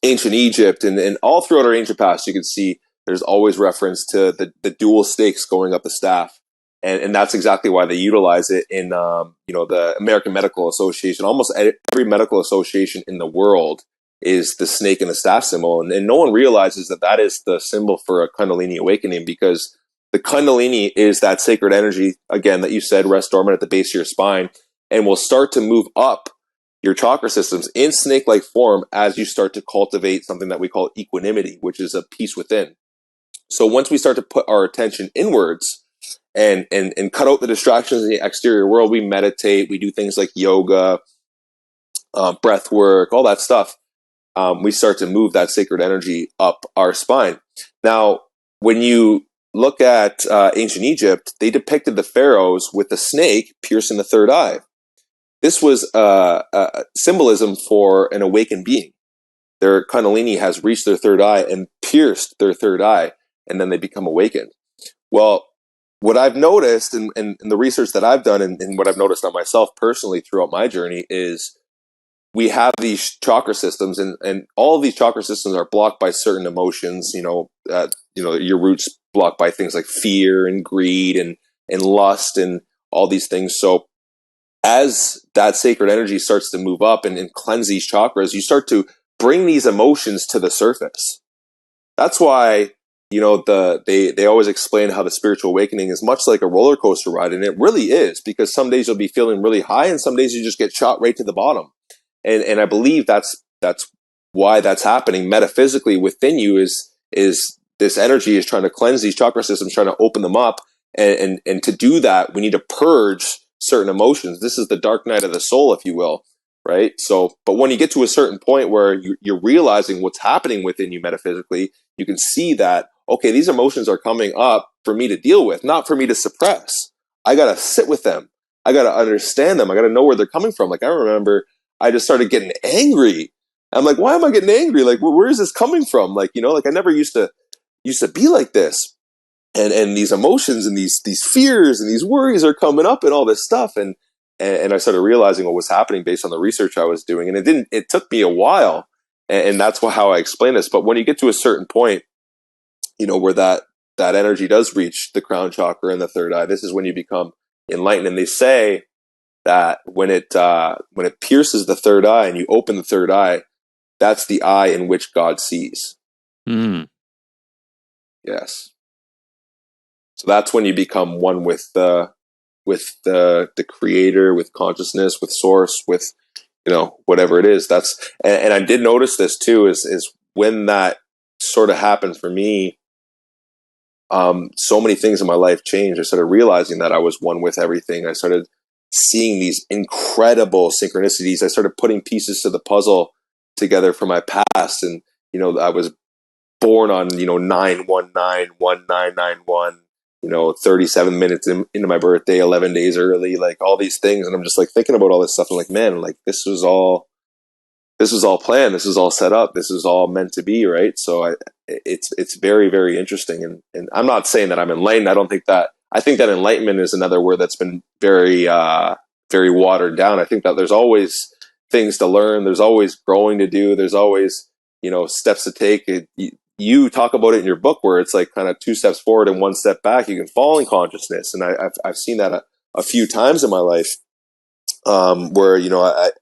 ancient Egypt and all throughout our ancient past, you can see there's always reference to the dual snakes going up the staff. And that's exactly why they utilize it in, the American Medical Association. Almost every medical association in the world is the snake and the staff symbol. And no one realizes that is the symbol for a Kundalini awakening, because the Kundalini is that sacred energy, again, that you said rests dormant at the base of your spine and will start to move up your chakra systems in snake-like form as you start to cultivate something that we call equanimity, which is a peace within. So once we start to put our attention inwards and cut out the distractions in the exterior world, we meditate, we do things like yoga, breath work, all that stuff. We start to move that sacred energy up our spine. Now, when you look at ancient Egypt, they depicted the pharaohs with a snake piercing the third eye. This was a symbolism for an awakened being. Their Kundalini has reached their third eye and pierced their third eye, and then they become awakened. Well, what I've noticed in the research that I've done and what I've noticed on myself personally throughout my journey is we have these chakra systems, and all of these chakra systems are blocked by certain emotions. Your roots blocked by things like fear and greed and lust and all these things. So as that sacred energy starts to move up and cleanse these chakras, you start to bring these emotions to the surface. That's why, they always explain how the spiritual awakening is much like a roller coaster ride. And it really is, because some days you'll be feeling really high and some days you just get shot right to the bottom. And I believe that's why that's happening metaphysically within you is this energy is trying to cleanse these chakra systems, trying to open them up. And to do that, we need to purge certain emotions. This is the dark night of the soul, if you will, right? So, but when you get to a certain point where you're realizing what's happening within you metaphysically, you can see that, okay, these emotions are coming up for me to deal with, not for me to suppress. I got to sit with them. I got to understand them. I got to know where they're coming from. Like, I remember I just started getting angry. I'm like, why am I getting angry? Like, where is this coming from? Like, I never used to be like this. And these emotions and these fears and these worries are coming up and all this stuff. And I started realizing what was happening based on the research I was doing. And it took me a while. And that's how I explain this. But when you get to a certain point, where that energy does reach the crown chakra and the third eye, this is when you become enlightened. And they say that when it pierces the third eye and you open the third eye, that's the eye in which God sees. Mm. Yes. So that's when you become one with the creator, with consciousness, with source, with, whatever it is. And I did notice this too, is when that sort of happened for me, so many things in my life changed. I started realizing that I was one with everything. I started seeing these incredible synchronicities. I started putting pieces to the puzzle together from my past. And, I was born on, 9/19/1991, 37 minutes into my birthday, 11 days early, like all these things. And I'm just like thinking about all this stuff. I'm like, man, like this was all planned. This was all set up. This is all meant to be. Right. So it's very, very interesting. And I'm not saying that I'm enlightened. I think that enlightenment is another word that's been very, very watered down. I think that there's always things to learn. There's always growing to do. There's always, steps to take. You talk about it in your book where it's like kind of 2 steps forward and 1 step back. You can fall in consciousness. And I've seen that a few times in my life, where,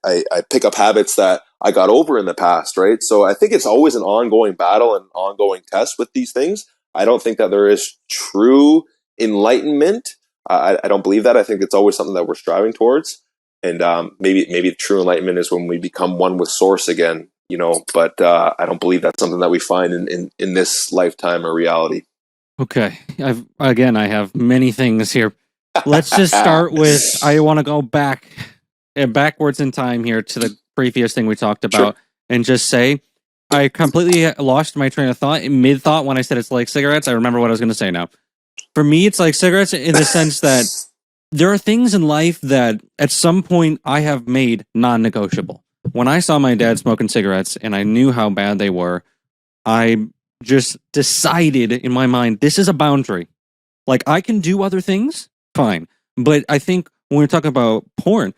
I pick up habits that I got over in the past. Right. So I think it's always an ongoing battle and ongoing test with these things. I don't think that there is true enlightenment. I don't believe that. I think it's always something that we're striving towards. And maybe true enlightenment is when we become one with source again, but I don't believe that's something that we find in this lifetime or reality. Okay. I have many things here. Let's just start with, I want to go backwards in time here to the previous thing we talked about. Sure. And just say, I completely lost my train of thought mid-thought when I said it's like cigarettes. I remember what I was going to say now. For me, it's like cigarettes in the sense that there are things in life that at some point I have made non-negotiable. When I saw my dad smoking cigarettes and I knew how bad they were, I just decided in my mind, this is a boundary. Like, I can do other things, fine. But I think when we're talking about porn,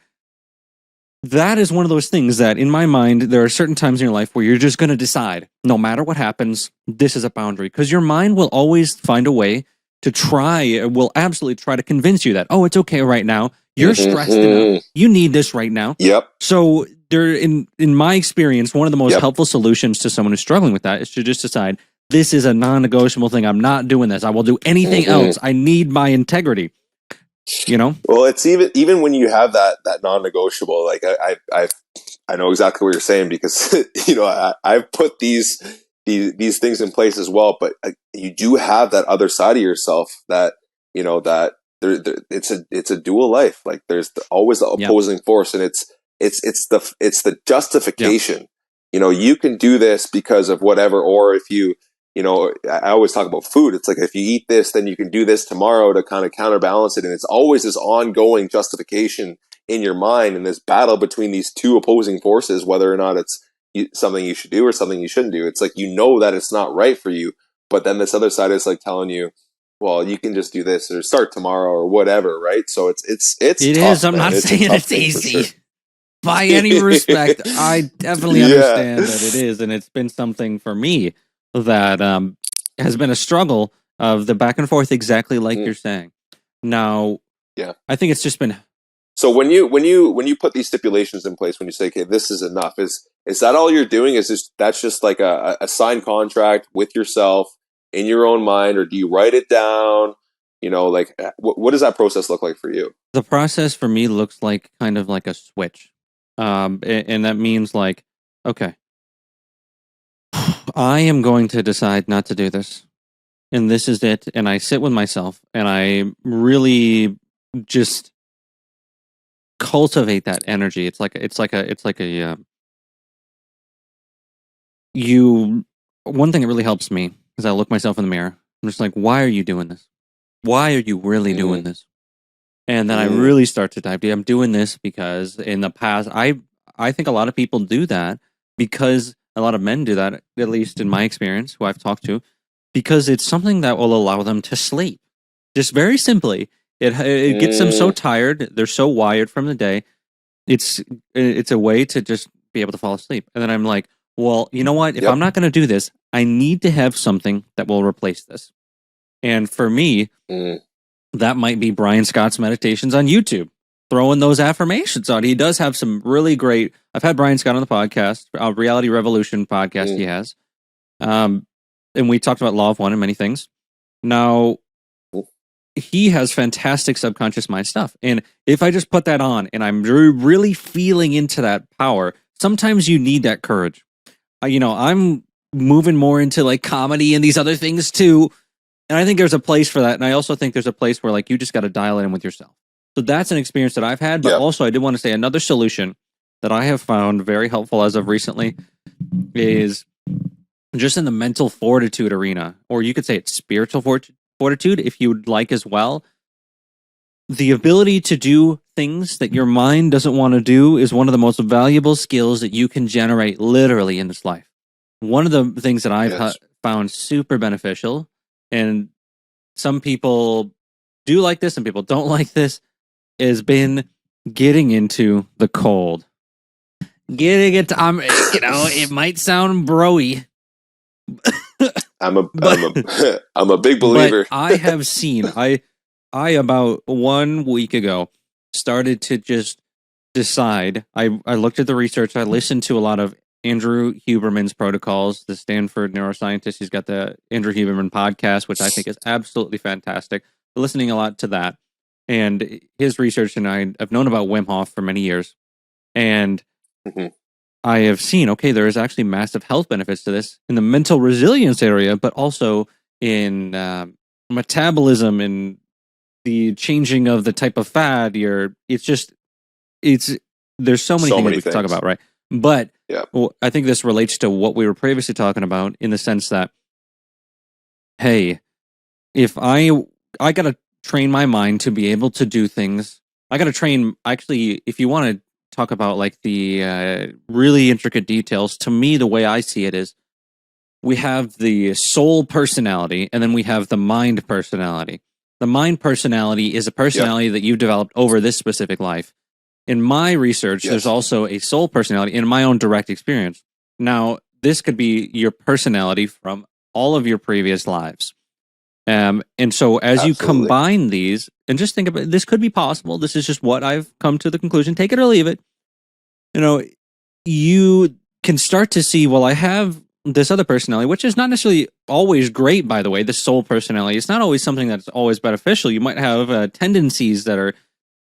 that is one of those things that in my mind, there are certain times in your life where you're just going to decide, no matter what happens, this is a boundary. Because your mind will always find a way will absolutely try to convince you that, oh, it's okay right now. You're stressed enough. You need this right now. Yep. So there, in my experience, one of the most helpful solutions to someone who's struggling with that is to just decide, this is a non-negotiable thing. I'm not doing this. I will do anything else. I need my integrity. You know? Well, it's even when you have that non-negotiable, like I know exactly what you're saying, because I've put these things in place as well. But you do have that other side of yourself that that it's a dual life. Like there's always the Yep. opposing force, and it's the justification. Yep. You can do this because of whatever, or if I always talk about food. It's like, if you eat this, then you can do this tomorrow to kind of counterbalance it. And it's always this ongoing justification in your mind, and this battle between these two opposing forces, whether or not it's something you should do or something you shouldn't do. It's like, that it's not right for you, but then this other side is like telling you, well, you can just do this or start tomorrow or whatever, right? So it's It tough, is. I'm man. not It's saying it's easy. sure. By any respect, I definitely understand that it is, and it's been something for me that has been a struggle of the back and forth, exactly like you're saying. Now, yeah, I think it's just been. So when you put these stipulations in place, when you say, okay, this is enough, is that all you're doing? That's just like a signed contract with yourself in your own mind, or do you write it down? Like what does that process look like for you? The process for me looks like kind of like a switch. And that means like, okay, I am going to decide not to do this. And this is it. And I sit with myself and I really just cultivate that energy. One thing that really helps me is I look myself in the mirror. I'm just like, why are you doing this? Why are you really doing this? And then I really start to dive deep. I'm doing this because in the past, I think a lot of people do that, because a lot of men do that, at least in my experience, who I've talked to, because it's something that will allow them to sleep. Just very simply, it gets them so tired, they're so wired from the day. It's a way to just be able to fall asleep. And then I'm like, well, you know what? If I'm not going to do this, I need to have something that will replace this. And for me, that might be Brian Scott's meditations on YouTube, throwing those affirmations on. He does have some really great. I've had Brian Scott on the podcast, Reality Revolution podcast. He has, and we talked about Law of One and many things. Now, he has fantastic subconscious mind stuff, and if I just put that on and I'm really feeling into that power, sometimes you need that courage. I'm moving more into like comedy and these other things too. And I think there's a place for that. And I also think there's a place where like you just got to dial it in with yourself. So that's an experience that I've had. But also I did want to say another solution that I have found very helpful as of recently is just in the mental fortitude arena, or you could say it's spiritual fortitude if you would like as well. The ability to do things that your mind doesn't want to do is one of the most valuable skills that you can generate literally in this life. One of the things that I've found super beneficial, and some people do like this and people don't like this, has been getting into the cold. Getting it, it might sound broy. I'm a big believer. But I have seen, I about 1 week ago started to just decide. I looked at the research. I listened to a lot of Andrew Huberman's protocols, the Stanford neuroscientist. He's got the Andrew Huberman podcast, which I think is absolutely fantastic. Listening a lot to that and his research, and I've known about Wim Hof for many years, and I have seen, okay, there is actually massive health benefits to this in the mental resilience area, but also in metabolism and the changing of the type of fat. There's so many things we can talk about, right? But I think this relates to what we were previously talking about, in the sense that, hey, if I got to train my mind to be able to do things. I got to train, actually, if you want to talk about like the really intricate details, to me, the way I see it is we have the soul personality and then we have the mind personality. The mind personality is a personality that you've developed over this specific life. In my research, there's also a soul personality in my own direct experience. Now, this could be your personality from all of your previous lives. And so as you combine these, and just think about, this could be possible. This is just what I've come to the conclusion. Take it or leave it. You can start to see, well, I have this other personality, which is not necessarily always great, by the way, the soul personality. It's not always something that's always beneficial. You might have tendencies that are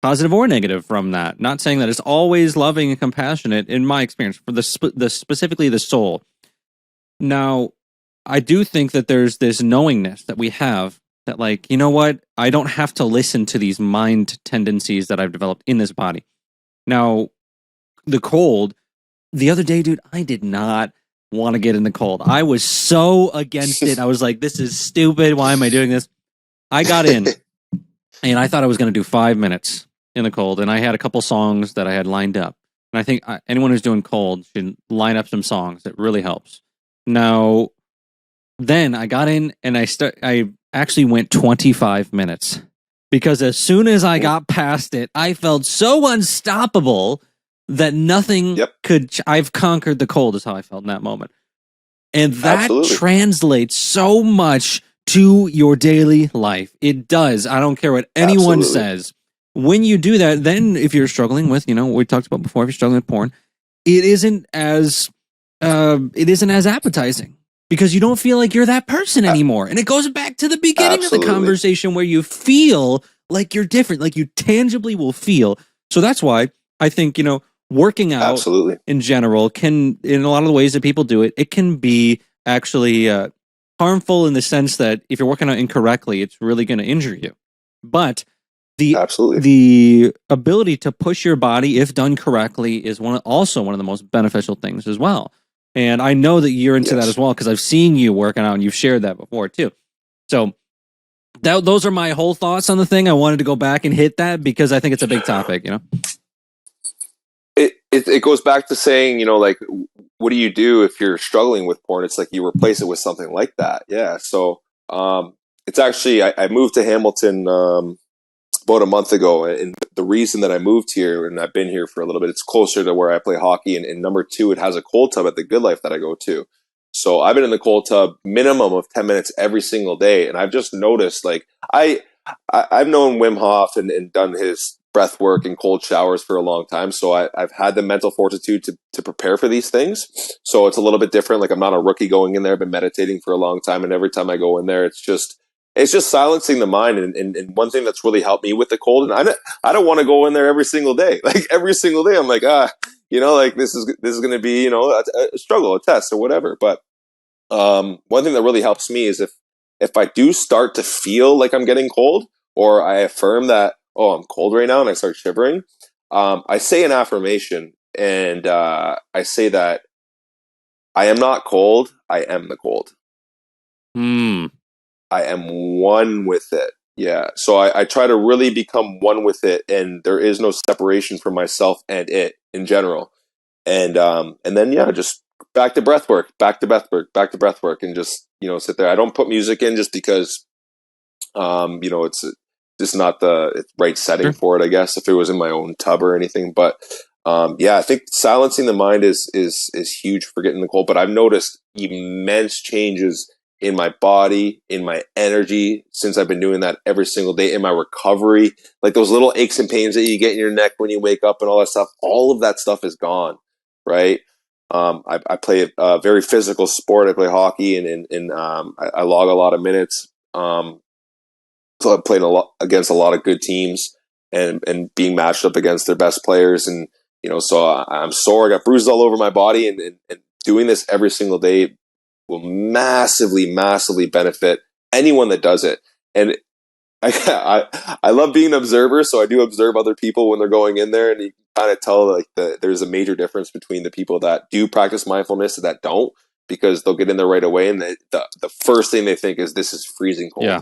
positive or negative from that. Not saying that it's always loving and compassionate, in my experience, for the specifically the soul. Now, I do think that there's this knowingness that we have that, like, you know what? I don't have to listen to these mind tendencies that I've developed in this body. Now, the cold, the other day, dude, I did not want to get in the cold. I was so against it. I was like, this is stupid. Why am I doing this? I got in and I thought I was going to do 5 minutes in the cold. And I had a couple songs that I had lined up. And I think anyone who's doing cold should line up some songs. It really helps. Now, then I got in and I actually went 25 minutes because as soon as I got past it, I felt so unstoppable that nothing could. I've conquered the cold is how I felt in that moment. And that translates so much to your daily life. It does. I don't care what anyone says. When you do that, then if you're struggling with, what we talked about before, if you're struggling with porn, it isn't as appetizing because you don't feel like you're that person anymore. And it goes back to the beginning of the conversation where you feel like you're different, like you tangibly will feel. So that's why I think, working out in general can, in a lot of the ways that people do it, it can be actually harmful in the sense that if you're working out incorrectly, it's really going to injure you. But the ability to push your body, if done correctly, is also one of the most beneficial things as well. And I know that you're into that as well because I've seen you working out and you've shared that before too. So those are my whole thoughts on the thing. I wanted to go back and hit that because I think it's a big topic, It goes back to saying, like, what do you do if you're struggling with porn? It's like you replace it with something like that. Yeah. So it's actually, I moved to Hamilton about a month ago. And the reason that I moved here, and I've been here for a little bit, it's closer to where I play hockey. And number two, it has a cold tub at the Good Life that I go to. So I've been in the cold tub minimum of 10 minutes every single day. And I've just noticed, like, I've known Wim Hof and done his breath work and cold showers for a long time. So I've had the mental fortitude to prepare for these things. So it's a little bit different. Like, I'm not a rookie going in there. I've been meditating for a long time. And every time I go in there, it's just silencing the mind. And one thing that's really helped me with the cold, and I don't want to go in there every single day. Like, every single day, I'm like, like this is going to be, a struggle, a test or whatever. But one thing that really helps me is if I do start to feel like I'm getting cold, or I affirm that, oh, I'm cold right now, and I start shivering, I say an affirmation, and I say that I am not cold, I am the cold. I am one with it. Yeah. So I try to really become one with it, and there is no separation from myself and it in general. And then, just back to breath work, and just, sit there. I don't put music in just because, it's just not the right setting for it, I guess, if it was in my own tub or anything. But I think silencing the mind is huge for getting the cold. But I've noticed immense changes in my body, in my energy, since I've been doing that every single day, in my recovery. Like those little aches and pains that you get in your neck when you wake up and all that stuff, all of that stuff is gone, right? I play a very physical sport. I play hockey, and I log a lot of minutes. So I've played against a lot of good teams and being matched up against their best players. And, so I'm sore. I got bruises all over my body, and doing this every single day will massively, massively benefit anyone that does it. And I love being an observer. So I do observe other people when they're going in there, and you can kind of tell like there's a major difference between the people that do practice mindfulness and that don't, because they'll get in there right away. And the first thing they think is, this is freezing cold. Yeah.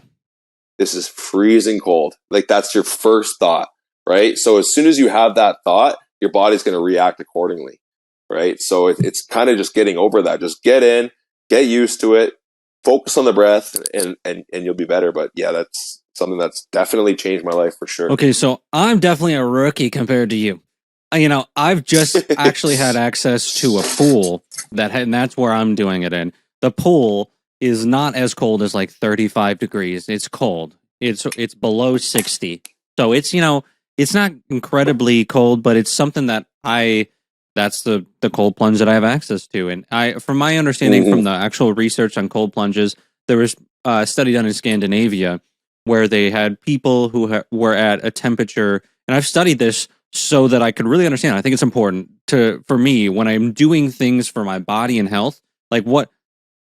This is freezing cold. Like, that's your first thought, right? So as soon as you have that thought, your body's going to react accordingly, right? So it's kind of just getting over that. Just get in, get used to it, focus on the breath, and you'll be better. But yeah, that's something that's definitely changed my life for sure. Okay, so I'm definitely a rookie compared to you. I've just actually had access to a pool and that's where I'm doing it in. The pool is not as cold as like 35 degrees. It's cold. It's below 60. So it's, it's not incredibly cold, but it's something that I that's the cold plunge that I have access to. And from my understanding from the actual research on cold plunges, there was a study done in Scandinavia where they had people who were at a temperature, and I've studied this so that I could really understand. I think it's important for me when I'm doing things for my body and health, like what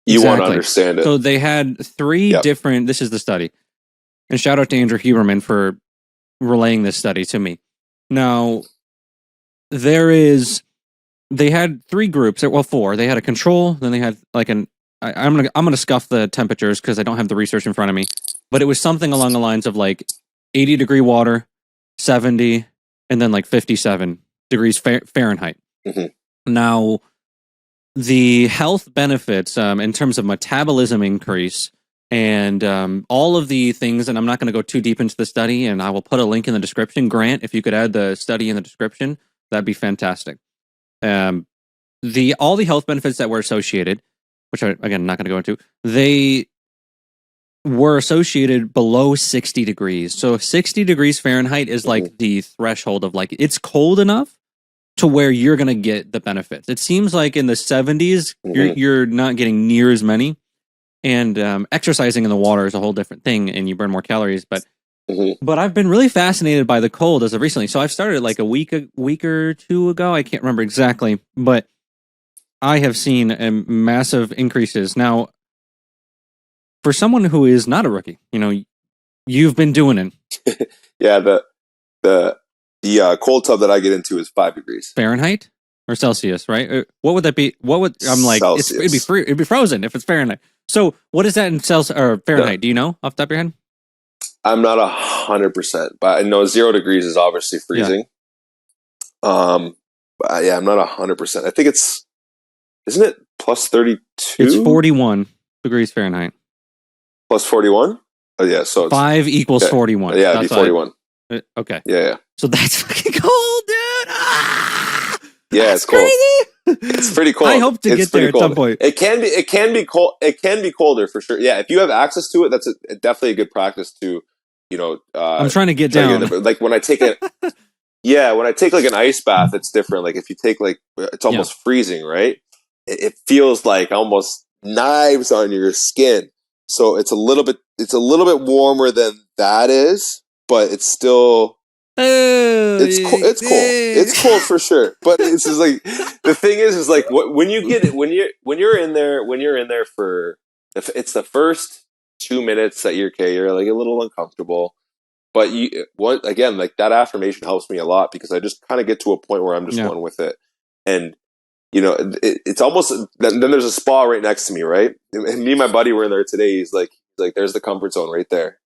you want to understand it. So they had three different. This is the study, and shout out to Andrew Huberman for relaying this study to me. Now, they had three groups. Well, four. They had a control. Then they had like I'm gonna scuff the temperatures because I don't have the research in front of me. But it was something along the lines of like 80-degree water, 70, and then like 57 degrees Fahrenheit. Now, the health benefits in terms of metabolism increase and all of the things, and I'm not going to go too deep into the study, and I will put a link in the description. Grant, if you could add the study in the description, that'd be fantastic. All the health benefits that were associated, which I, again, not going to go into, they were associated below 60 degrees. So 60 degrees Fahrenheit is like the threshold of like, it's cold enough to where you're going to get the benefits. It seems like in the 70s, you're not getting near as many. And exercising in the water is a whole different thing, and you burn more calories. But I've been really fascinated by the cold as of recently. So I've started like a week or two ago. I can't remember exactly, but I have seen massive increases. Now, for someone who is not a rookie, you've been doing it. Yeah, the cold tub that I get into is 5 degrees Fahrenheit or Celsius, right? What would that be? I'm like, it'd be frozen if it's Fahrenheit. So what is that in Celsius or Fahrenheit? Do you know off the top of your head? I'm not 100%, but I know 0 degrees is obviously freezing. But I'm not 100%. I think isn't it plus 32? It's 41 degrees Fahrenheit. Plus 41? Oh, yeah. So it's 5 equals 41. Yeah, it'd be 41. Okay. Yeah. So that's fucking cold, dude. Yeah, it's cold. It's pretty cold. I hope to get there at some point. It can be cold. It can be colder for sure. Yeah, if you have access to it, that's definitely a good practice to, I'm trying to get down. Like when I take it. Yeah, when I take like an ice bath, it's different. Like if you take it's almost freezing, right? It feels like almost knives on your skin. So it's a little bit warmer than that is, but it's still it's cold. It's cold for sure. But it's just like the thing is like when you get it when you're in there for it's the first 2 minutes that you're like a little uncomfortable. But again, like that affirmation helps me a lot because I just kind of get to a point where I'm just one with it. And, it's almost, then there's a spa right next to me, right? And me and my buddy were in there today. He's like, there's the comfort zone right there.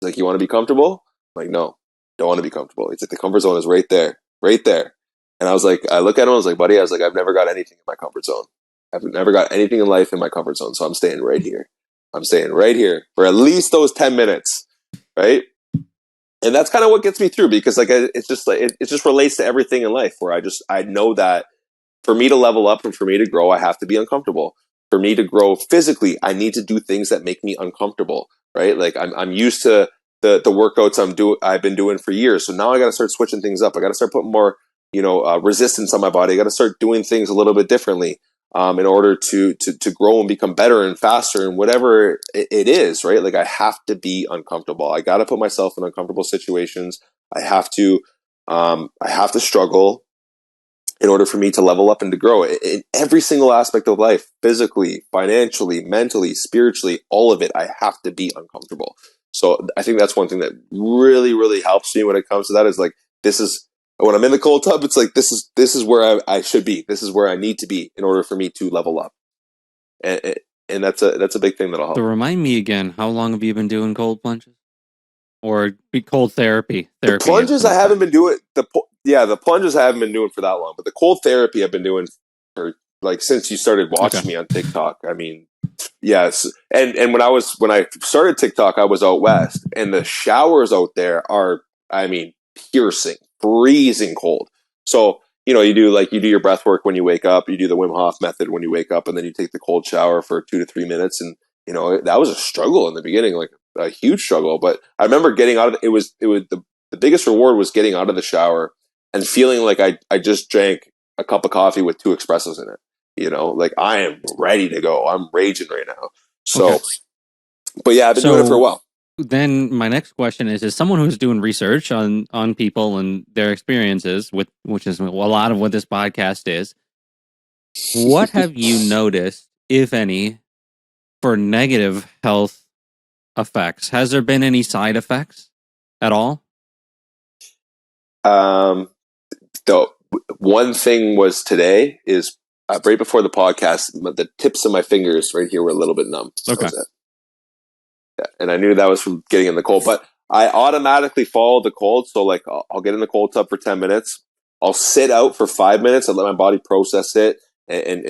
He's like, you want to be comfortable? I'm like, no, don't want to be comfortable. He's like, the comfort zone is right there. And I was like, I look at him, I was like, buddy, I've never got anything in my comfort zone. I've never got anything in life in my comfort zone. So I'm staying right here. For at least those 10 minutes. Right. And that's kind of what gets me through because it's just like, it just relates to everything in life where I know that for me to level up and for me to grow, I have to be uncomfortable. For me to grow physically, I need to do things that make me uncomfortable, right? Like I'm used to the workouts I've been doing for years. So now I got to start switching things up. I got to start putting more, resistance on my body. I got to start doing things a little bit differently in order to grow and become better and faster and whatever it is, right? Like I have to be uncomfortable. I got to put myself in uncomfortable situations. I have to struggle in order for me to level up and to grow in every single aspect of life, physically, financially, mentally, spiritually, all of it. I have to be uncomfortable. So I think that's one thing that really, really helps me when it comes to that is like, this is when I'm in the cold tub, it's like, this is where I should be. This is where I need to be in order for me to level up. And that's a big thing that'll help. So remind me again, how long have you been doing cold plunges? Or cold therapy? The plunges I haven't been doing. The plunges I haven't been doing for that long, but the cold therapy I've been doing for like since you started watching me on TikTok. I mean, yes. And when I started TikTok, I was out west, and the showers out there are, I mean, piercing, freezing cold. So you do your breath work when you wake up. You do the Wim Hof method when you wake up, and then you take the cold shower for 2 to 3 minutes. And that was a struggle in the beginning, like a huge struggle. But I remember getting out of it. It was the biggest reward was getting out of the shower and feeling like I just drank a cup of coffee with 2 espressos in it. You know, like I am ready to go. I'm raging right now. So, Okay. but yeah, I've been doing it for a while. Then my next question is someone who's doing research on people and their experiences, which is a lot of what this podcast is. What have you noticed, if any, for negative health effects? Has there been any side effects at all? The one thing was today is right before the podcast, the tips of my fingers right here were a little bit numb. Okay. Yeah, and I knew that was from getting in the cold, but I automatically follow the cold. So like I'll get in the cold tub for 10 minutes. I'll sit out for 5 minutes and let my body process it and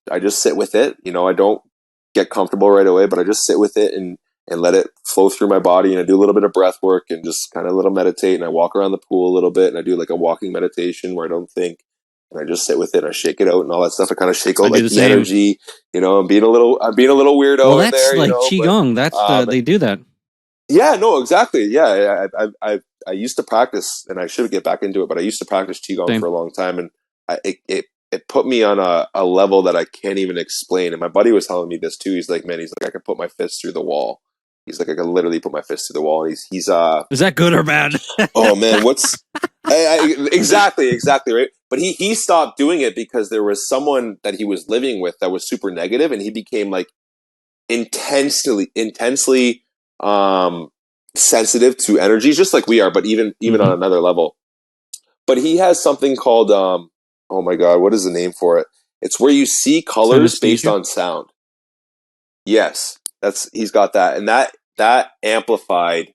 I just sit with it. You know, I don't get comfortable right away, but I just sit with it and let it flow through my body. And I do a little bit of breath work and just kind of a little meditate. And I walk around the pool a little bit and I do like a walking meditation where I don't think. And I just sit with it. I shake it out and all that stuff. I kind of shake out like the energy. You know, I'm being a little weirdo. Well, that's in there, like you know, qigong. That's they do that. Yeah, no, exactly. Yeah, I used to practice, and I should get back into it. But I used to practice qigong for a long time, and it put me on a level that I can't even explain. And my buddy was telling me this too. He's like, man, I could put my fist through the wall. He's like, I could literally put my fist through the wall. And he's is that good or bad? Oh man, exactly right. But he stopped doing it because there was someone that he was living with that was super negative, and he became like intensely sensitive to energies, just like we are, but even on another level. But he has something called oh my god, what is the name for it? It's where you see colors based on sound. Yes, he's got that, and that amplified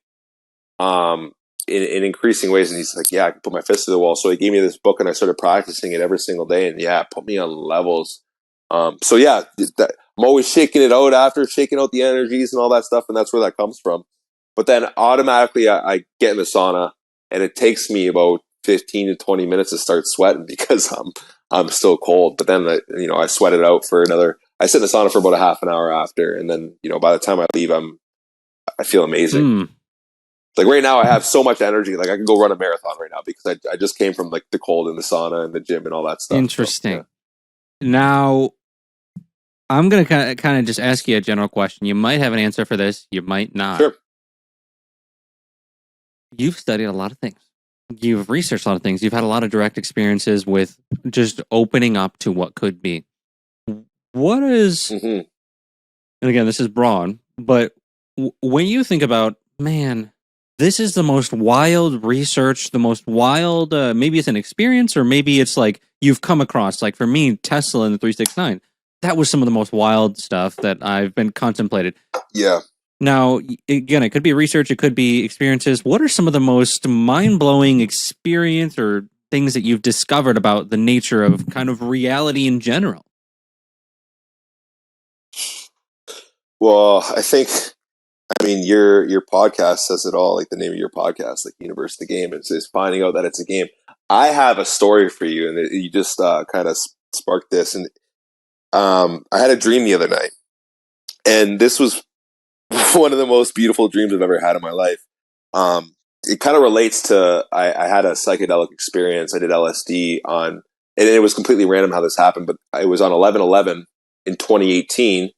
in increasing ways. And he's like, yeah, I can put my fist to the wall. So he gave me this book, and I started practicing it every single day, and yeah, it put me on levels. So yeah, I'm always shaking it out after, shaking out the energies and all that stuff, and that's where that comes from. But then automatically I get in the sauna, and it takes me about 15 to 20 minutes to start sweating because I'm still cold. But then I sweat it out for I sit in the sauna for about a half an hour after, and then by the time I leave, I feel amazing. Like right now, I have so much energy. Like I could go run a marathon right now because I just came from like the cold and the sauna and the gym and all that stuff. Interesting. So, yeah. Now, I'm going to kind of just ask you a general question. You might have an answer for this. You might not. Sure. You've studied a lot of things. You've researched a lot of things. You've had a lot of direct experiences with just opening up to what could be. What is, and again, this is broad, but when you think about, man, this is the most wild research, the most wild, maybe it's an experience, or maybe it's like you've come across, like for me, Tesla and the 369, that was some of the most wild stuff that I've been contemplated. Yeah. Now, again, it could be research, it could be experiences. What are some of the most mind-blowing experience or things that you've discovered about the nature of kind of reality in general? Well, I mean, your podcast says it all, like the name of your podcast, like Universe the Game, is finding out that it's a game. I have a story for you, and you just kind of sparked this. And I had a dream the other night, and this was one of the most beautiful dreams I've ever had in my life. It kind of relates to, I had a psychedelic experience. I did LSD and it was completely random how this happened, but it was on 11/11 in 2018.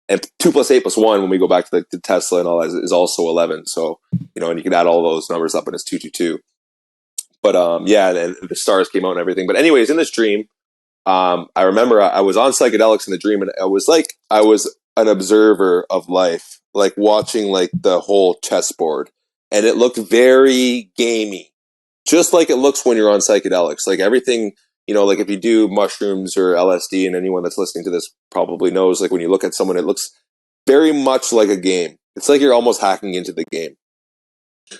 And 2 + 8 + 1, when we go back to the Tesla and all that, is also 11. So, and you can add all those numbers up and it's 222. But yeah, and the stars came out and everything. But anyways, in this dream, I remember I was on psychedelics in the dream, and I was an observer of life, like watching like the whole chessboard. And it looked very gamey, just like it looks when you're on psychedelics. Like everything, like if you do mushrooms or LSD, and anyone that's listening to this probably knows, like when you look at someone, it looks very much like a game. It's like you're almost hacking into the game.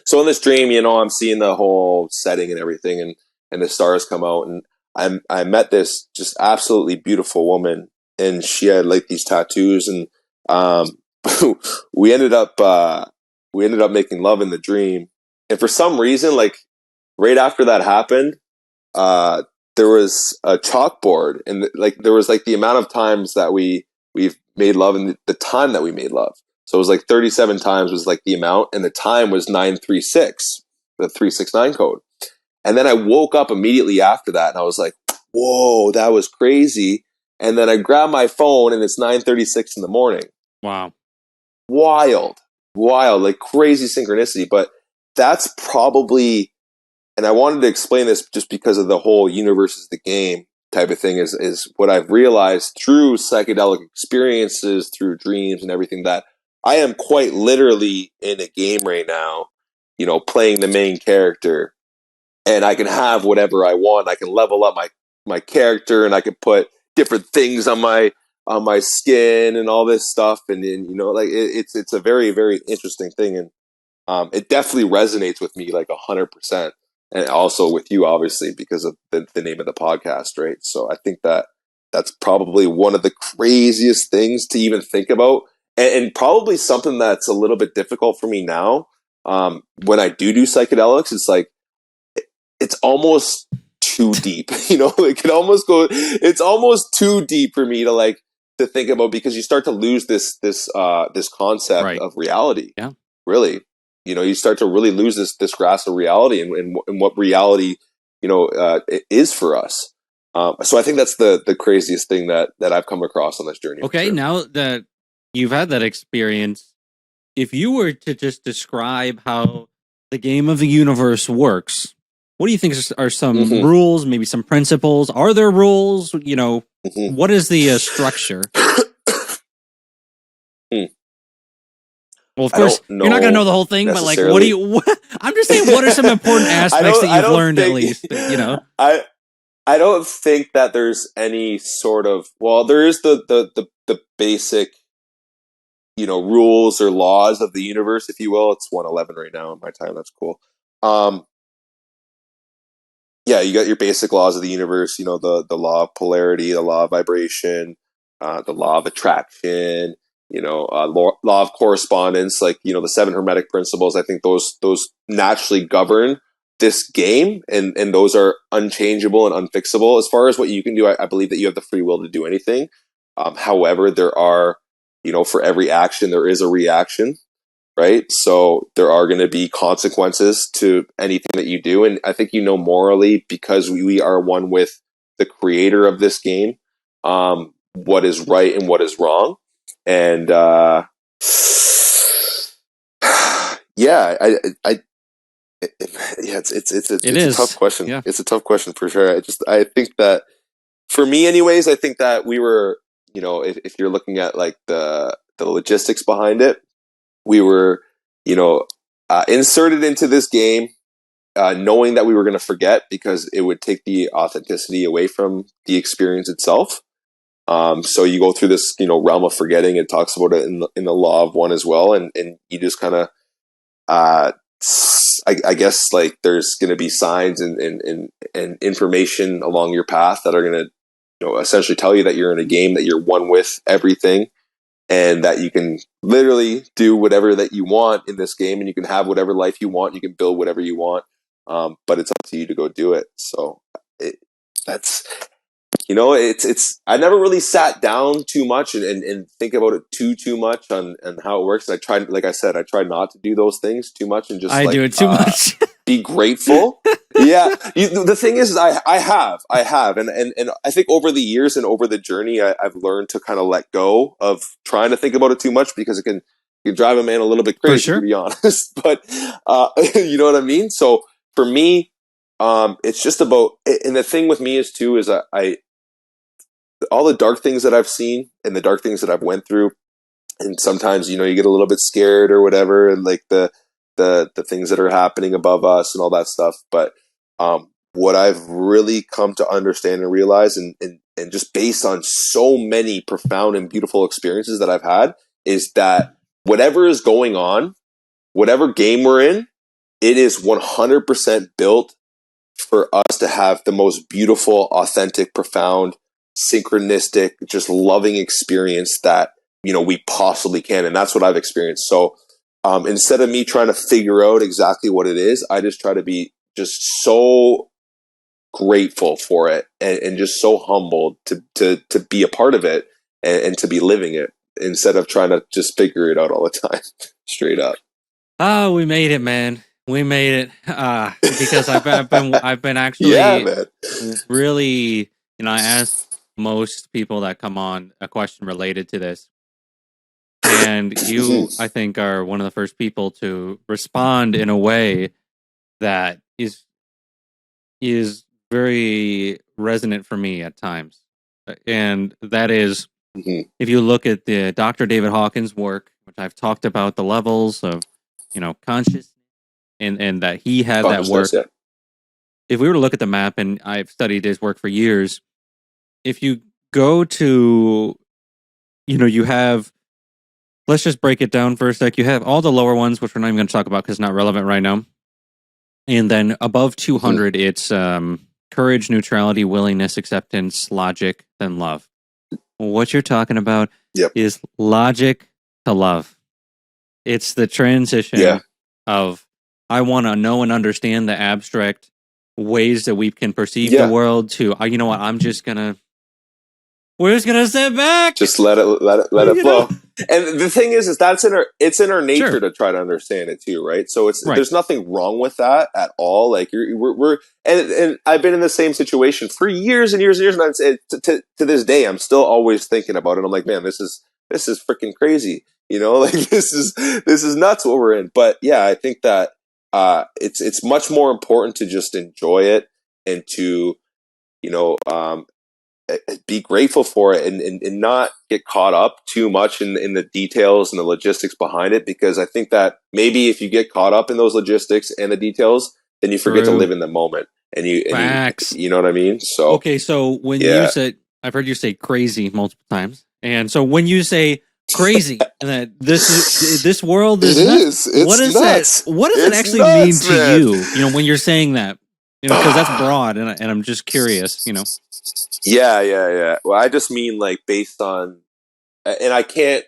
So in this dream, I'm seeing the whole setting and everything, and the stars come out, and I met this just absolutely beautiful woman, and she had like these tattoos, and we ended up making love in the dream. And for some reason, like right after that happened, there was a chalkboard, and like there was like the amount of times that we've made love and the time that we made love. So it was like 37 times was like the amount, and the time was 936, the 369 code. And then I woke up immediately after that, and I was like, whoa, that was crazy. And then I grab my phone and it's 9:36 in the morning. Wow. Wild, like crazy synchronicity. But that's probably, and I wanted to explain this just because of the whole universe is the game type of thing, is what I've realized through psychedelic experiences, through dreams and everything, that I am quite literally in a game right now, playing the main character, and I can have whatever I want. I can level up my character, and I can put different things on my skin and all this stuff. And like it's a very, very interesting thing. And it definitely resonates with me like 100%. And also with you, obviously, because of the name of the podcast, right? So I think that's probably one of the craziest things to even think about, and probably something that's a little bit difficult for me now. When I do psychedelics, it's like it's almost too deep, it's almost too deep for me to think about, because you start to lose this concept Right. of reality. Yeah. Really. You start to really lose this grasp of reality and what reality, is for us. So I think that's the craziest thing that I've come across on this journey. Okay, sure. Now that you've had that experience, if you were to just describe how the game of the universe works, what do you think are some rules, maybe some principles? Are there rules? What is the structure? Well, of course, you're not going to know the whole thing, but like, I'm just saying, what are some important aspects that you've learned at least, I don't think that there's any sort of, well, there is the basic, rules or laws of the universe, if you will. It's 1:11 right now in my time. That's cool. Yeah, you got your basic laws of the universe, the law of polarity, the law of vibration, the law of attraction, law of correspondence, like, the 7 hermetic principles. I think those naturally govern this game, and those are unchangeable and unfixable. As far as what you can do, I believe that you have the free will to do anything. However, there are, for every action, there is a reaction, right? So there are going to be consequences to anything that you do. And I think, morally, because we are one with the creator of this game, what is right and what is wrong. And yeah, it's a tough question. Yeah. It's a tough question for sure. I think that for me, anyways, I think that we were, if you're looking at like the logistics behind it, we were, inserted into this game, knowing that we were going to forget, because it would take the authenticity away from the experience itself. So you go through this, realm of forgetting. It talks about it in the law of one as well. And you just kind of, I guess, like, there's going to be signs and information along your path that are going to, essentially tell you that you're in a game, that you're one with everything, and that you can literally do whatever that you want in this game, and you can have whatever life you want. You can build whatever you want. But it's up to you to go do it. So that's, I never really sat down too much and think about it too much on how it works. And I tried, like I said, not to do those things too much, and just do it too much. Be grateful. Yeah. The thing is I have, and I think over the years and over the journey, I've learned to kind of let go of trying to think about it too much, because it can drive a man a little bit crazy, sure, to be honest. But you know what I mean? So for me, it's just about, and the thing with me is I all the dark things that I've seen and the dark things that I've went through, and sometimes, you get a little bit scared or whatever, and like the things that are happening above us and all that stuff. But what I've really come to understand and realize, and just based on so many profound and beautiful experiences that I've had, is that whatever is going on, whatever game we're in, it is 100% built for us to have the most beautiful, authentic, profound, synchronistic, just loving experience that, we possibly can. And that's what I've experienced. So instead of me trying to figure out exactly what it is, I just try to be just so grateful for it, and just so humbled to be a part of it, and to be living it, instead of trying to just figure it out all the time. Straight up. Oh, we made it, man. We made it. Because I've been actually really I ask most people that come on a question related to this. And you, I think, are one of the first people to respond in a way that is very resonant for me at times. And that is, if you look at the Dr. David Hawkins' work, which I've talked about the levels of, consciousness, and that he had that work. Yeah. If we were to look at the map, and I've studied his work for years, if you go to, you have, let's just break it down for a sec. You have all the lower ones, which we're not even going to talk about because it's not relevant right now. And then above 200, it's courage, neutrality, willingness, acceptance, logic, then love. What you're talking about is logic to love. It's the transition of, I want to know and understand the abstract ways that we can perceive the world to, you know what, we're just gonna sit back. Just let it flow. And the thing is that's it's in our nature to try to understand it too, right? So there's nothing wrong with that at all. Like and I've been in the same situation for years and years and years, and to this day, I'm still always thinking about it. I'm like, man, this is freaking crazy. Like this is nuts what we're in. But yeah, I think that it's much more important to just enjoy it and to be grateful for it and not get caught up too much in the details and the logistics behind it, because I think that maybe if you get caught up in those logistics and the details, then you forget to live in the moment and you know what I mean? So okay, so when you said, I've heard you say crazy multiple times, and so when you say crazy and that this world is nuts, what does that actually mean to you? When you're saying that, because that's broad, and I'm just curious, Yeah. Well, I just mean like based on, and I can't,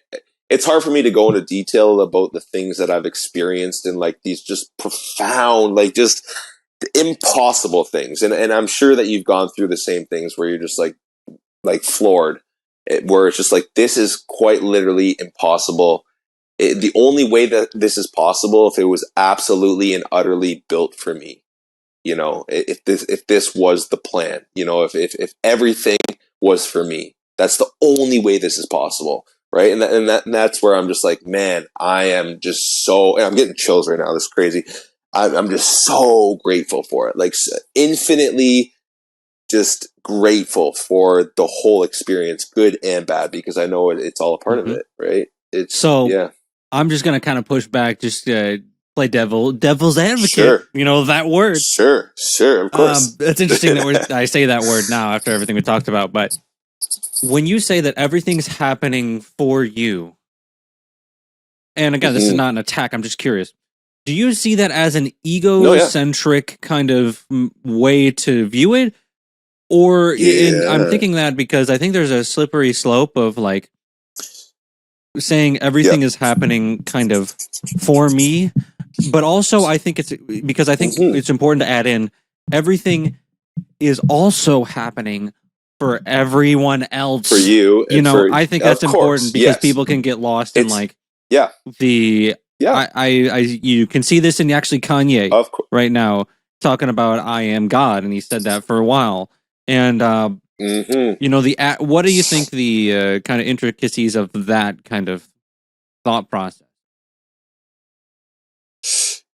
it's hard for me to go into detail about the things that I've experienced and like these just profound, like just impossible things. And I'm sure that you've gone through the same things where you're just like floored, where it's just like, this is quite literally impossible. The only way that this is possible if it was absolutely and utterly built for me. If this was the plan, if everything was for me, that's the only way this is possible, right? And that's where I'm just like, man, I am just so, and I'm getting chills right now. This is crazy. I'm just so grateful for it, like infinitely just grateful for the whole experience, good and bad, because I know it's all a part of it, right? I'm just gonna kind of push back, just play devil's advocate. Sure. That word. Sure, of course. It's interesting that I say that word now after everything we talked about. But when you say that everything's happening for you, and again, this is not an attack, I'm just curious. Do you see that as an egocentric kind of way to view it? Or I'm thinking that because I think there's a slippery slope of like saying everything is happening kind of for me. But also, I think it's because I think it's important to add in everything is also happening for everyone else. For you. I think that's important because people can get lost in like you can see this in actually Kanye right now talking about I am God, and he said that for a while. And what do you think the kind of intricacies of that kind of thought process?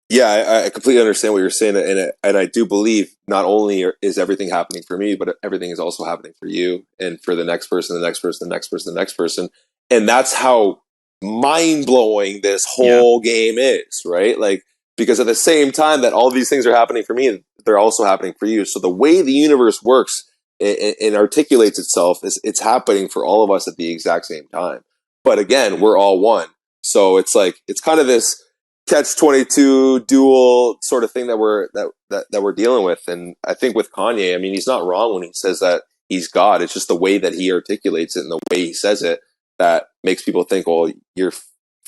Yeah, I completely understand what you're saying, and I do believe not only is everything happening for me, but everything is also happening for you and for the next person, the next person, the next person, the next person, and that's how mind blowing this whole game is, right? Like, because at the same time that all these things are happening for me, they're also happening for you. So the way the universe works and articulates itself is it's happening for all of us at the exact same time. But again, we're all one, so it's like it's kind of this catch-22 dual sort of thing that we're dealing with. And I think with Kanye, I mean, he's not wrong when he says that he's God. It's just the way that he articulates it and the way he says it that makes people think, well, you're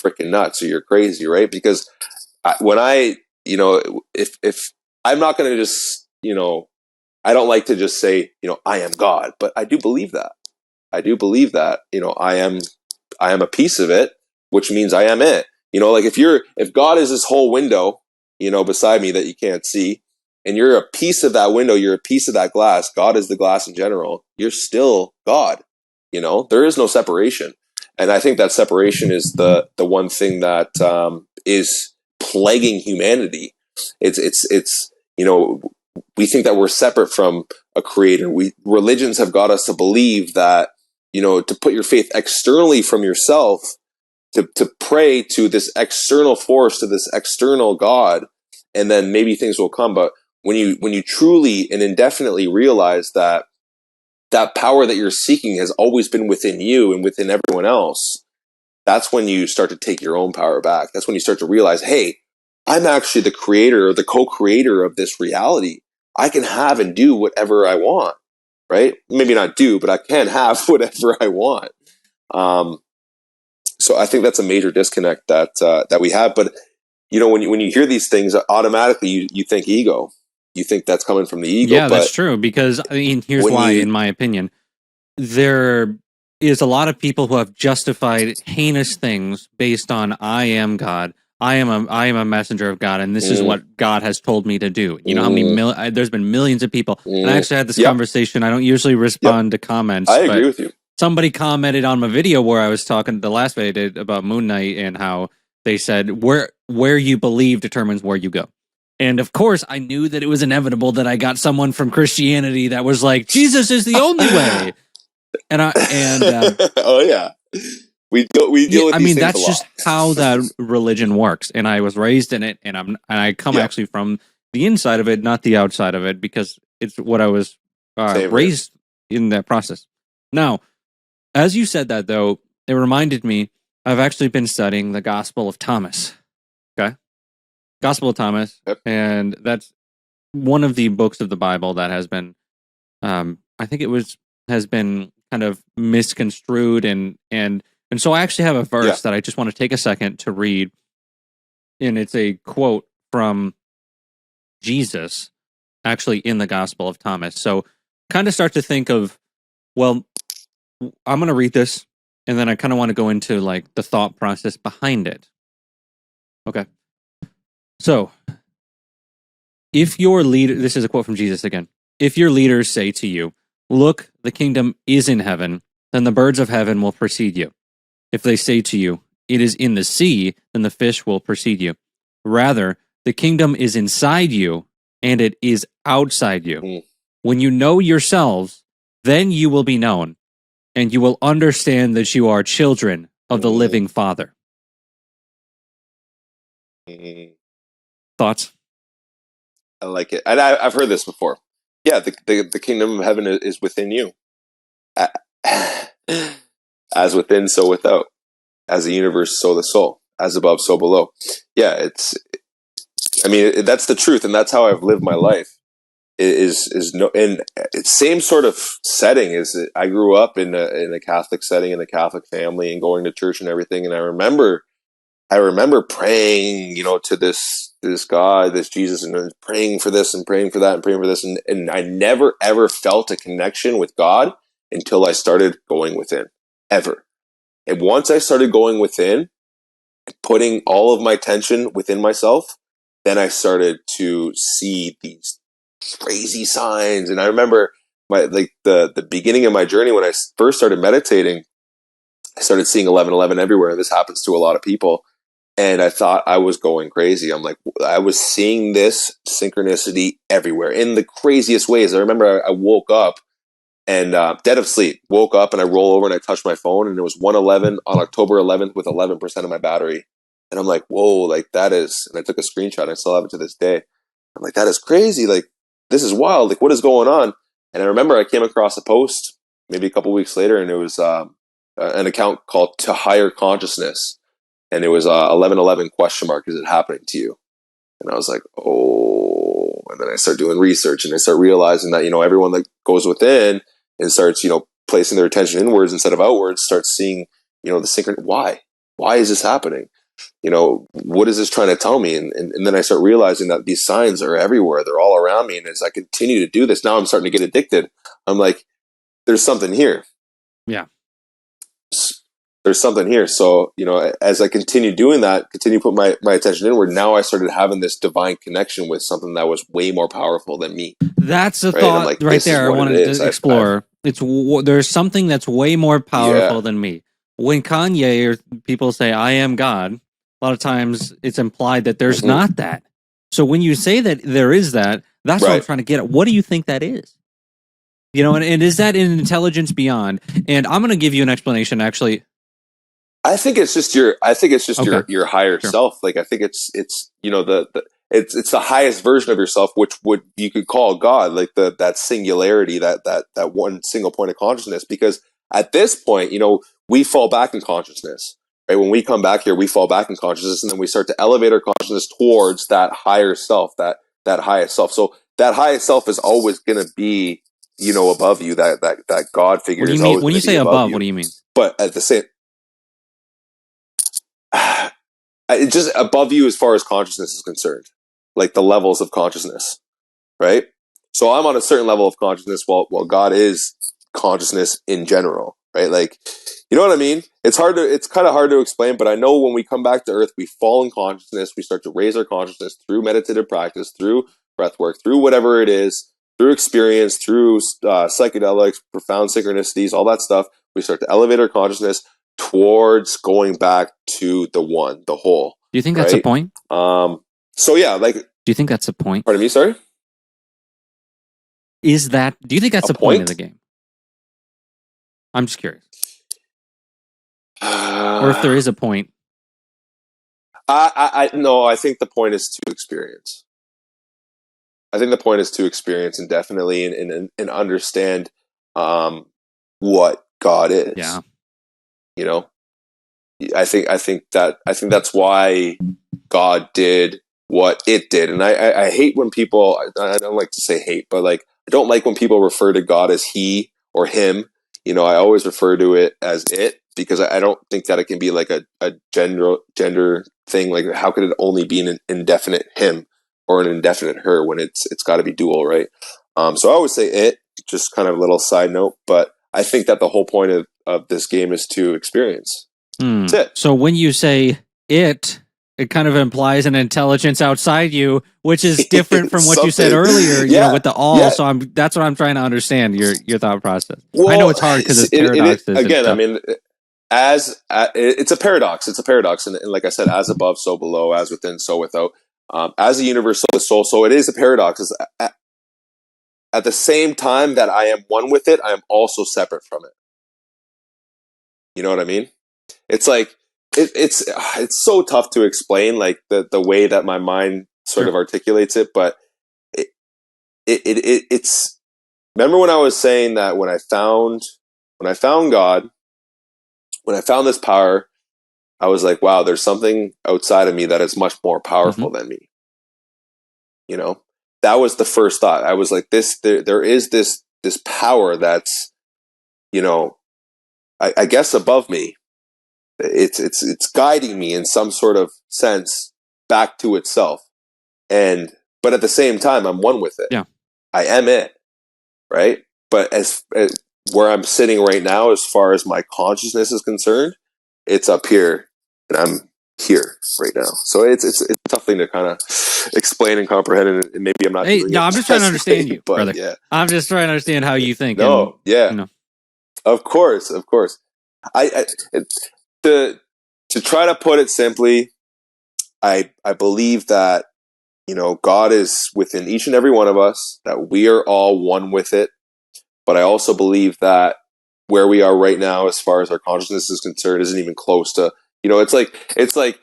freaking nuts or you're crazy, right? Because if I'm not going to just, I don't like to just say, I am God, but I do believe that. I am a piece of it, which means I am it. Like if God is this whole window, beside me that you can't see, and you're a piece of that window, you're a piece of that glass, God is the glass in general, you're still God. There is no separation. And I think that separation is the one thing that is plaguing humanity. It's we think that we're separate from a creator. Religions have got us to believe that, to put your faith externally from yourself, to pray to this external force, to this external God, and then maybe things will come. But when you truly and indefinitely realize that power that you're seeking has always been within you and within everyone else, that's when you start to take your own power back. That's when you start to realize, hey, I'm actually the creator or the co-creator of this reality. I can have and do whatever I want, right? Maybe not do, but I can have whatever I want. So I think that's a major disconnect that we have. But when you hear these things, automatically you think ego. You think that's coming from the ego. Yeah, that's true. Because here's why, in my opinion, there is a lot of people who have justified heinous things based on I am God. I am a messenger of God, and this is what God has told me to do. You know how many there's been millions of people. And I actually had this conversation. I don't usually respond to comments. I agree with you. Somebody commented on my video where I was talking, the last video I did, about Moon Knight, and how they said where you believe determines where you go. And of course, I knew that it was inevitable that I got someone from Christianity that was like, Jesus is the only way. And oh yeah, we deal with. I mean, that's just how that religion works. And I was raised in it, and I come actually from the inside of it, not the outside of it, because it's what I was raised in that process. Now, as you said that, though, it reminded me, I've actually been studying the Gospel of Thomas. Okay? Gospel of Thomas. Yep. And that's one of the books of the Bible that has been, I think has been kind of misconstrued. And so I actually have a verse that I just want to take a second to read. And it's a quote from Jesus, actually in the Gospel of Thomas. So kind of start to think of, well, I'm going to read this, and then I kind of want to go into like the thought process behind it. Okay. So, if your leader, this is a quote from Jesus again. If your leaders say to you, look, the kingdom is in heaven, then the birds of heaven will precede you. If they say to you, it is in the sea, then the fish will precede you. Rather, the kingdom is inside you, and it is outside you. When you know yourselves, then you will be known, and you will understand that you are children of the living Father. Thoughts? I like it. And I've heard this before. Yeah, the kingdom of heaven is within you. As within, so without. As the universe, so the soul. As above, so below. Yeah, that's the truth, and that's how I've lived my life. Same sort of setting. I grew up in a Catholic setting, in a Catholic family, and going to church and everything. And I remember praying, to this God, this Jesus, and praying for this and praying for that and praying for this, and I never ever felt a connection with God until I started going within, ever. And once I started going within, putting all of my attention within myself, then I started to see these crazy signs. And I remember the beginning of my journey when I first started meditating, I started seeing 1111 everywhere. And this happens to a lot of people. And I thought I was going crazy. I'm like, I was seeing this synchronicity everywhere in the craziest ways. I remember I woke up and dead of sleep, woke up and I roll over and I touched my phone, and it was 1:11 on October 11th with 11% of my battery. And I'm like, whoa, like that is, and I took a screenshot and I still have it to this day. I'm like, that is crazy. Like, this is wild. Like, what is going on? And I remember I came across a post maybe a couple weeks later, and it was an account called To Higher Consciousness. And it was 1111 ? Is it happening to you? And I was like, oh. And then I start doing research, and I start realizing that, everyone that goes within and starts, placing their attention inwards instead of outwards, starts seeing, the synchron. Why? Why is this happening? What is this trying to tell me? And then I start realizing that these signs are everywhere. They're all around me. And as I continue to do this, now I'm starting to get addicted. I'm like, there's something here. Yeah. there's something here. So, as I continue doing that, continue put my attention inward, now I started having this divine connection with something that was way more powerful than me. That's a right? thought Like, right there. I wanted to explore. There's something that's way more powerful than me. When Kanye or people say I am God, a lot of times it's implied that there's not that. So when you say that there is that, that's what I'm trying to get at. What do you think that is? And is that an intelligence beyond? And I'm going to give you an explanation. Actually, I think it's just your your higher self. Like, I think it's it's the highest version of yourself, which you could call God, like that singularity, that one single point of consciousness. Because at this point, we fall back in consciousness, right? When we come back here, we fall back in consciousness, and then we start to elevate our consciousness towards that higher self, that highest self. So that highest self is always going to be, above you. That God figure. What do you is mean always when you say above? What do you mean? But at the same, it's just above you as far as consciousness is concerned, like the levels of consciousness, right? So I'm on a certain level of consciousness, while God is consciousness in general, right? Like, you know what I mean? It's kind of hard to explain, but I know when we come back to Earth, we fall in consciousness. We start to raise our consciousness through meditative practice, through breath work, through whatever it is, through experience, through psychedelics, profound synchronicities, all that stuff. We start to elevate our consciousness towards going back to the one, the whole. Do you think that's a point? So yeah, like, do you think that's a point? Pardon me, sorry? Do you think that's a point of the game? I'm just curious. Or if there is a point. No, I think the point is to experience. I think the point is to experience, and definitely and understand what God is. Yeah. I think that's why God did what it did. And I hate when people, I don't like to say hate, but like, I don't like when people refer to God as he or him. I always refer to it as it, because I don't think that it can be like a gender thing. Like, how could it only be an indefinite him or an indefinite her when it's got to be dual, right? So I always say it, just kind of a little side note, but I think that the whole point of this game is to experience. That's it. So when you say it kind of implies an intelligence outside you, which is different from what you said earlier, with the all. Yeah. So that's what I'm trying to understand your thought process. Well, I know it's hard because it's paradoxes. Again, I mean, it's a paradox. It's a paradox, and like I said, as above, so below; as within, so without. As a universe, so the soul. So it is a paradox. At the same time that I am one with it, I am also separate from it. You know what I mean? It's like it's so tough to explain, like the way that my mind sort of articulates it. But it's. Remember when I was saying that when I found God, when I found this power, I was like, wow, there's something outside of me that is much more powerful than me. That was the first thought. I was like, there is this power that's, I guess above me. It's guiding me in some sort of sense back to itself. But at the same time, I'm one with it. Yeah. I am it. Right. But as where I'm sitting right now, as far as my consciousness is concerned, it's up here and I'm here right now. So it's a tough thing to kind of explain and comprehend. And maybe I'm not. I'm just trying to understand you, but brother. Yeah. I'm just trying to understand how you think. No. Of course. To try to put it simply, I believe that, God is within each and every one of us, that we are all one with it. But I also believe that where we are right now, as far as our consciousness is concerned, isn't even close to, it's like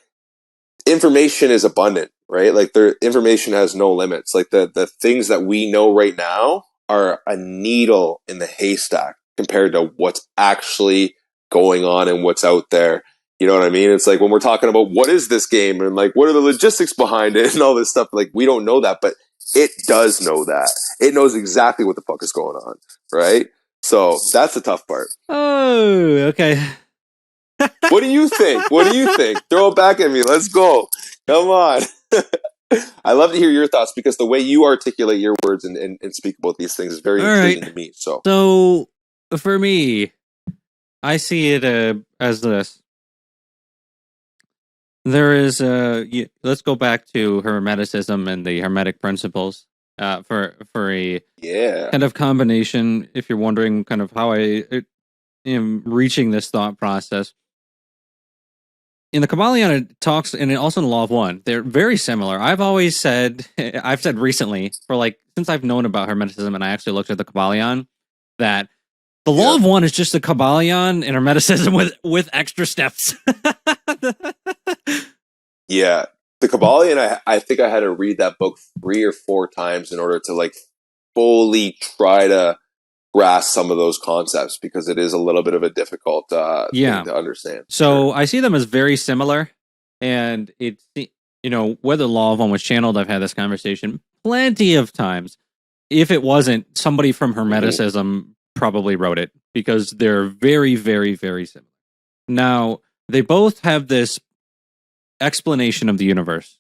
information is abundant, right? Like information has no limits. Like the things that we know right now are a needle in the haystack compared to what's actually going on and what's out there. You know what I mean? It's like when we're talking about what is this game and like what are the logistics behind it and all this stuff, like we don't know that, but it does know that. It knows exactly what the fuck is going on, right? So that's the tough part. Oh, okay. What do you think? Throw it back at me. Let's go. Come on. I love to hear your thoughts, because the way you articulate your words and speak about these things is very intriguing to me. So for me, I see it as this. There is let's go back to Hermeticism and the Hermetic principles for a Yeah. kind of combination. If you're wondering kind of how I am reaching this thought process, in the Kybalion it talks, and also in the Law of One, they're very similar. I've always said, I've said recently, for like since I've known about Hermeticism and I actually looked at the Kybalion, that the Law of One is just the Kybalion and Hermeticism with extra steps. Yeah. The Kybalion, I think I had to read that book 3 or 4 times in order to like fully try to grasp some of those concepts, because it is a little bit of a difficult thing to understand. So I see them as very similar, and it's, whether Law of One was channeled, I've had this conversation plenty of times. If it wasn't, somebody from Hermeticism probably wrote it, because they're very, very, very similar. Now, they both have this explanation of the universe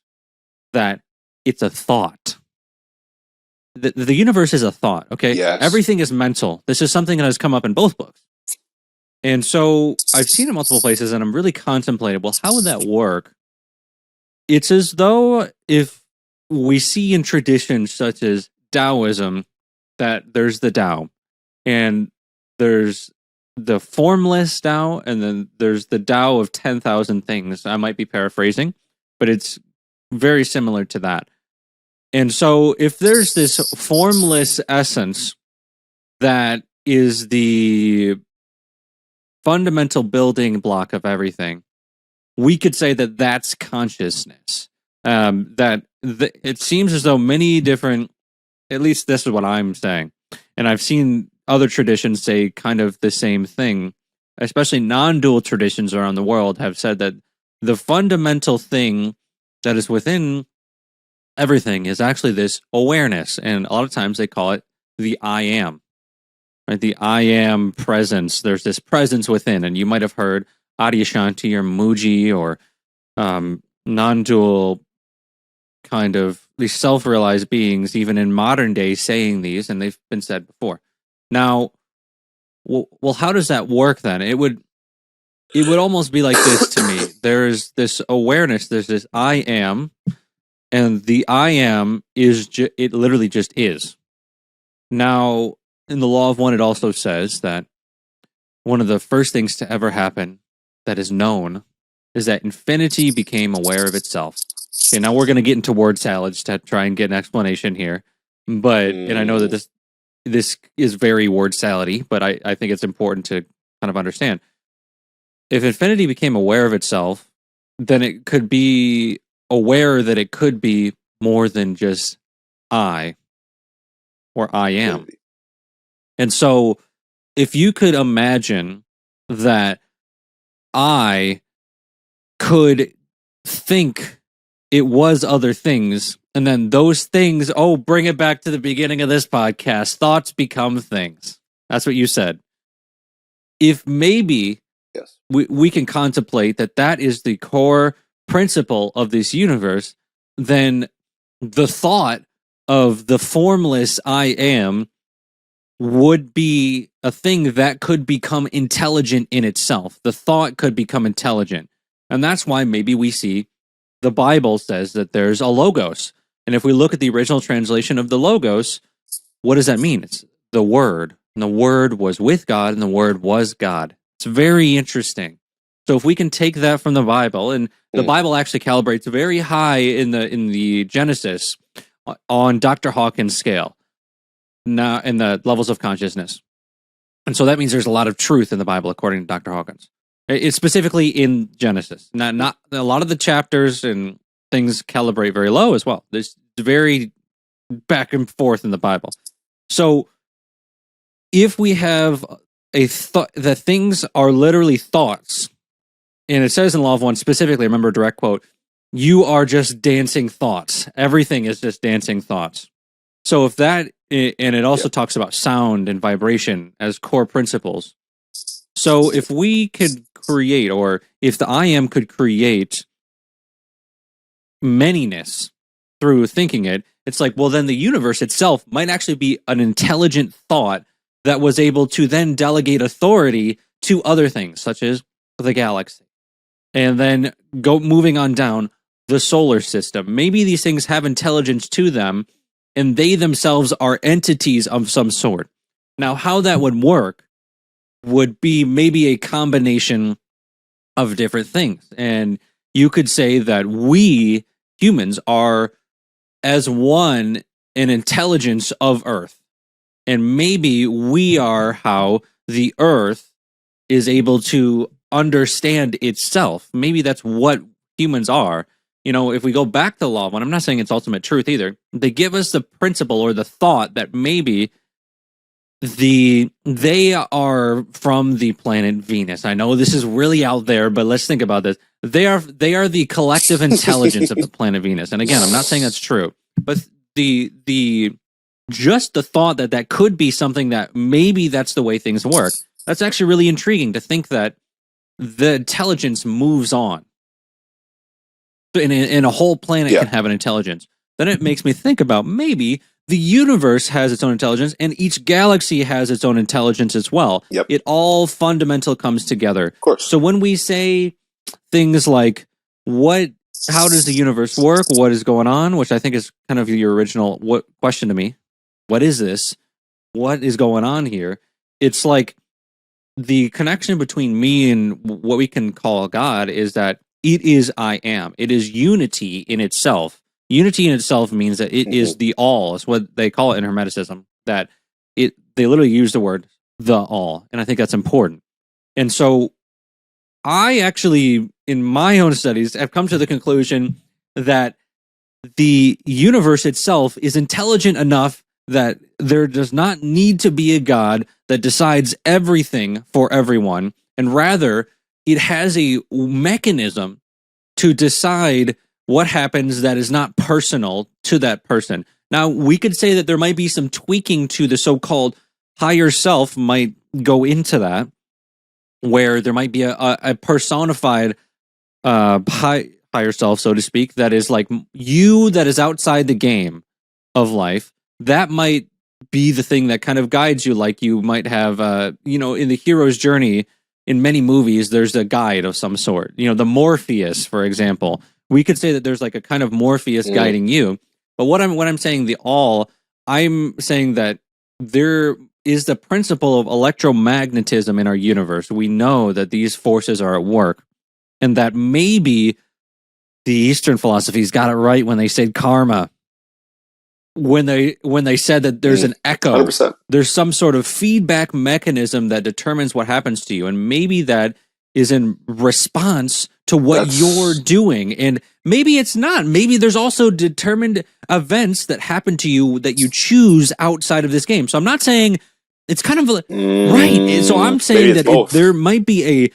that it's a thought. The universe is a thought, okay? Yes. Everything is mental. This is something that has come up in both books. And so I've seen it multiple places, and I'm really contemplating, well, how would that work? It's as though if we see in traditions such as Taoism that there's the Tao, and there's the formless Tao, and then there's the Tao of 10,000 things. I might be paraphrasing, but it's very similar to that. And so if there's this formless essence that is the fundamental building block of everything, we could say that that's consciousness. It seems as though many different, at least this is what I'm saying, and I've seen other traditions say kind of the same thing, especially non-dual traditions around the world have said that the fundamental thing that is within everything is actually this awareness, and a lot of times they call it the I am. Right? The I am presence. There's this presence within, and you might have heard Adyashanti or Muji or non-dual kind of these self-realized beings, even in modern day, saying these, and they've been said before. Now, well, how does that work then? It would almost be like this to me. There's this awareness. There's this I am, and the I am is it literally just is. Now, in the Law of One, it also says that one of the first things to ever happen that is known is that infinity became aware of itself. Okay, now we're going to get into word salads to try and get an explanation here, but and I know that this is very word salady, but I think it's important to kind of understand. If infinity became aware of itself, then it could be aware that it could be more than just I or I am. And so if you could imagine that I could think it was other things, and then those things, bring it back to the beginning of this podcast, thoughts become things. That's what you said. If maybe we can contemplate that is the core principle of this universe, then the thought of the formless I am would be a thing that could become intelligent in itself. The thought could become intelligent. And that's why maybe we see the Bible says that there's a logos. And if we look at the original translation of the logos, what does that mean? It's the Word. And the Word was with God, and the Word was God. It's very interesting. So if we can take that from the Bible, and the Bible actually calibrates very high in the Genesis on Dr. Hawkins' scale, now in the levels of consciousness. And so that means there's a lot of truth in the Bible, according to Dr. Hawkins. It's specifically in Genesis. Not a lot of the chapters and things calibrate very low as well. There's very back and forth in the Bible. So if we have a thought that things are literally thoughts, and it says in Law of One specifically, remember a direct quote, you are just dancing thoughts. Everything is just dancing thoughts. So if that, and it also talks about sound and vibration as core principles. So if we could create, or if the I am could create manyness through thinking it, it's like, well, then the universe itself might actually be an intelligent thought that was able to then delegate authority to other things, such as the galaxy. And then moving on down, the solar system. Maybe these things have intelligence to them, and they themselves are entities of some sort. Now, how that would work would be maybe a combination of different things. And you could say that we humans are as one an intelligence of Earth. And maybe we are how the Earth is able to understand itself. Maybe that's what humans are. You know, if we go back to law, and I'm not saying it's ultimate truth either, they give us the principle or the thought that maybe they are from the planet Venus. I know this is really out there, but let's think about this. They are the collective intelligence of the planet Venus. And again, I'm not saying that's true, but the just the thought that that could be something that maybe that's the way things work. That's actually really intriguing to think that the intelligence moves on. In a whole planet can have an intelligence. Then it makes me think about maybe the universe has its own intelligence and each galaxy has its own intelligence as well. Yep. It all fundamental comes together. Of course. So when we say things like how does the universe work? What is going on? Which I think is kind of your original question to me. What is this? What is going on here? It's like the connection between me and what we can call God is that it is I am. It is unity in itself. Unity in itself means that it is the all. It's what they call it in Hermeticism. That they literally use the word the all, and I think that's important. And so, I actually, in my own studies, have come to the conclusion that the universe itself is intelligent enough that there does not need to be a God that decides everything for everyone, and rather it has a mechanism to decide what happens that is not personal to that person. Now, we could say that there might be some tweaking to the so-called higher self might go into that, where there might be a personified higher self, so to speak, that is like you, that is outside the game of life. That might be the thing that kind of guides you, like you might have, in the hero's journey, in many movies, there's a guide of some sort. You know, the Morpheus, for example. We could say that there's like a kind of Morpheus guiding you. But when I'm saying the all, I'm saying that there is the principle of electromagnetism in our universe. We know that these forces are at work, and that maybe the Eastern philosophies got it right when they said karma. When they said that there's an echo, 100%. There's some sort of feedback mechanism that determines what happens to you, and maybe that is in response to what you're doing, and maybe it's not. Maybe there's also determined events that happen to you that you choose outside of this game. So I'm not saying it's kind of right. So I'm saying that there might be a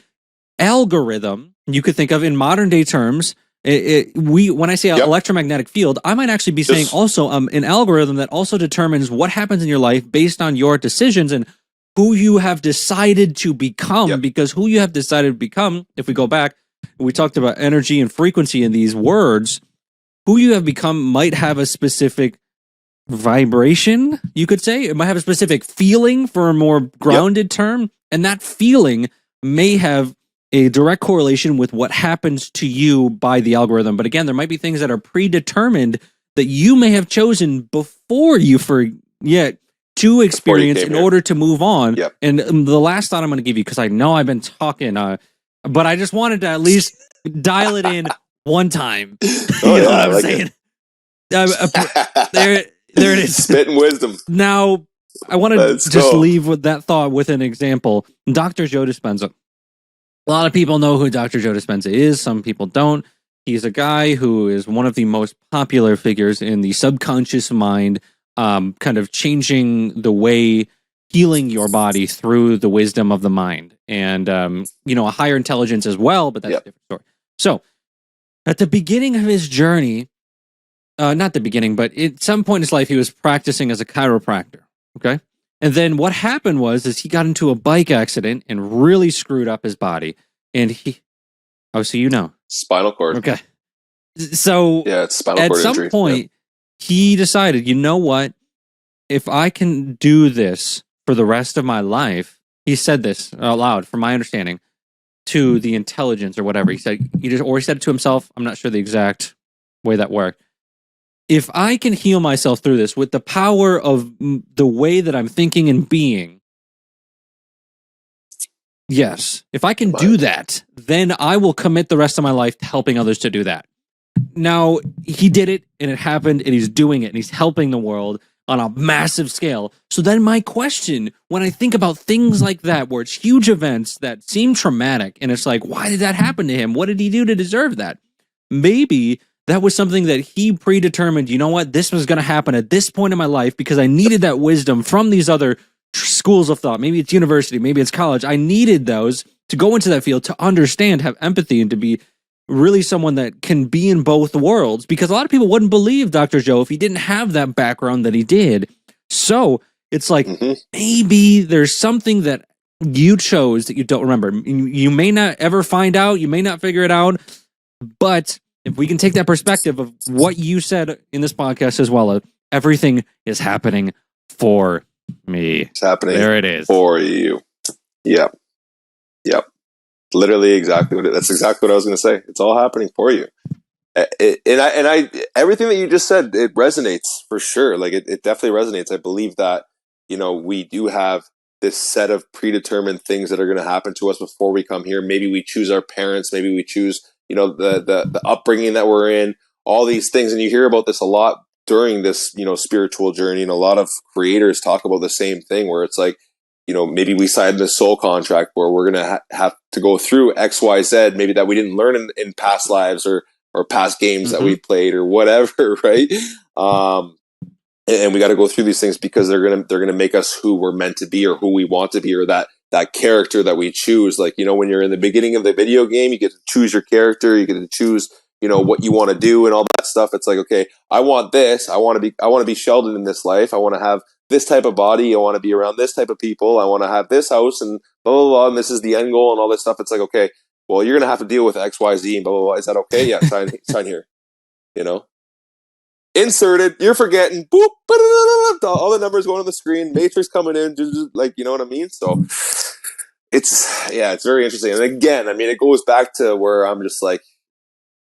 algorithm you could think of in modern day terms. When I say electromagnetic field, I might actually be saying also an algorithm that also determines what happens in your life based on your decisions and who you have decided to become. Because who you have decided to become, if we go back, we talked about energy and frequency in these words, who you have become might have a specific vibration, you could say. It might have a specific feeling, for a more grounded term, and that feeling may have a direct correlation with what happens to you by the algorithm. But again, there might be things that are predetermined that you may have chosen before you forget to experience in order to move on. And the last thought I'm going to give you, because I know I've been talking, but I just wanted to at least dial it in one time. You know what I'm saying? There it is. Spitting wisdom. Now, I want to just leave with that thought with an example. Dr. Joe Dispenza. A lot of people know who Dr. Joe Dispenza is. Some people don't. He's a guy who is one of the most popular figures in the subconscious mind, kind of changing the way, healing your body through the wisdom of the mind. And, a higher intelligence as well, but that's a different story. So, at the beginning of his journey, not the beginning, but at some point in his life, he was practicing as a chiropractor. Okay? And then what happened is he got into a bike accident and really screwed up his body. And spinal cord. Okay. So it's spinal cord injury. At some point, he decided, you know what? If I can do this for the rest of my life, he said this out loud, from my understanding, to the intelligence or whatever. He said, or he said it to himself. I'm not sure the exact way that worked. If I can heal myself through this with the power of the way that I'm thinking and being, yes, if I can do that, then I will commit the rest of my life to helping others to do that. Now, he did it, and it happened, and he's doing it, and he's helping the world on a massive scale. So then my question, when I think about things like that, where it's huge events that seem traumatic, and it's like, why did that happen to him? What did he do to deserve that? Maybe that was something that he predetermined, you know what, this was going to happen at this point in my life because I needed that wisdom from these other schools of thought. Maybe it's university, maybe it's college. I needed those to go into that field, to understand, have empathy, and to be really someone that can be in both worlds, because a lot of people wouldn't believe Dr. Joe if he didn't have that background that he did. So it's like, maybe there's something that you chose that you don't remember. You may not ever find out. You may not figure it out. But if we can take that perspective of what you said in this podcast as well, everything is happening for me. It's happening. There it is. For you. Yep. Literally exactly that's exactly what I was going to say. It's all happening for you. And everything that you just said, it resonates for sure. Like it definitely resonates. I believe that, we do have this set of predetermined things that are going to happen to us before we come here. Maybe we choose our parents. Maybe we choose, the upbringing that we're in, all these things. And you hear about this a lot during this, spiritual journey. And a lot of creators talk about the same thing, where it's like, maybe we signed this soul contract where we're going to have to go through X, Y, Z, maybe that we didn't learn in past lives or past games that we played or whatever. Right. And we got to go through these things because they're going to make us who we're meant to be or who we want to be, or that character that we choose. Like, when you're in the beginning of the video game, you get to choose your character, you get to choose, what you want to do and all that stuff. It's like, okay, I want this. I want to be Sheldon in this life. I want to have this type of body. I want to be around this type of people. I want to have this house and blah, blah, blah. And this is the end goal and all this stuff. It's like, okay, well, you're going to have to deal with X, Y, Z and blah, blah, blah. Is that okay? Yeah. Sign here, inserted. You're forgetting. Boop. All the numbers going on the screen. Matrix coming in. Like, you know what I mean? So it's very interesting. And again, it goes back to where I'm just like,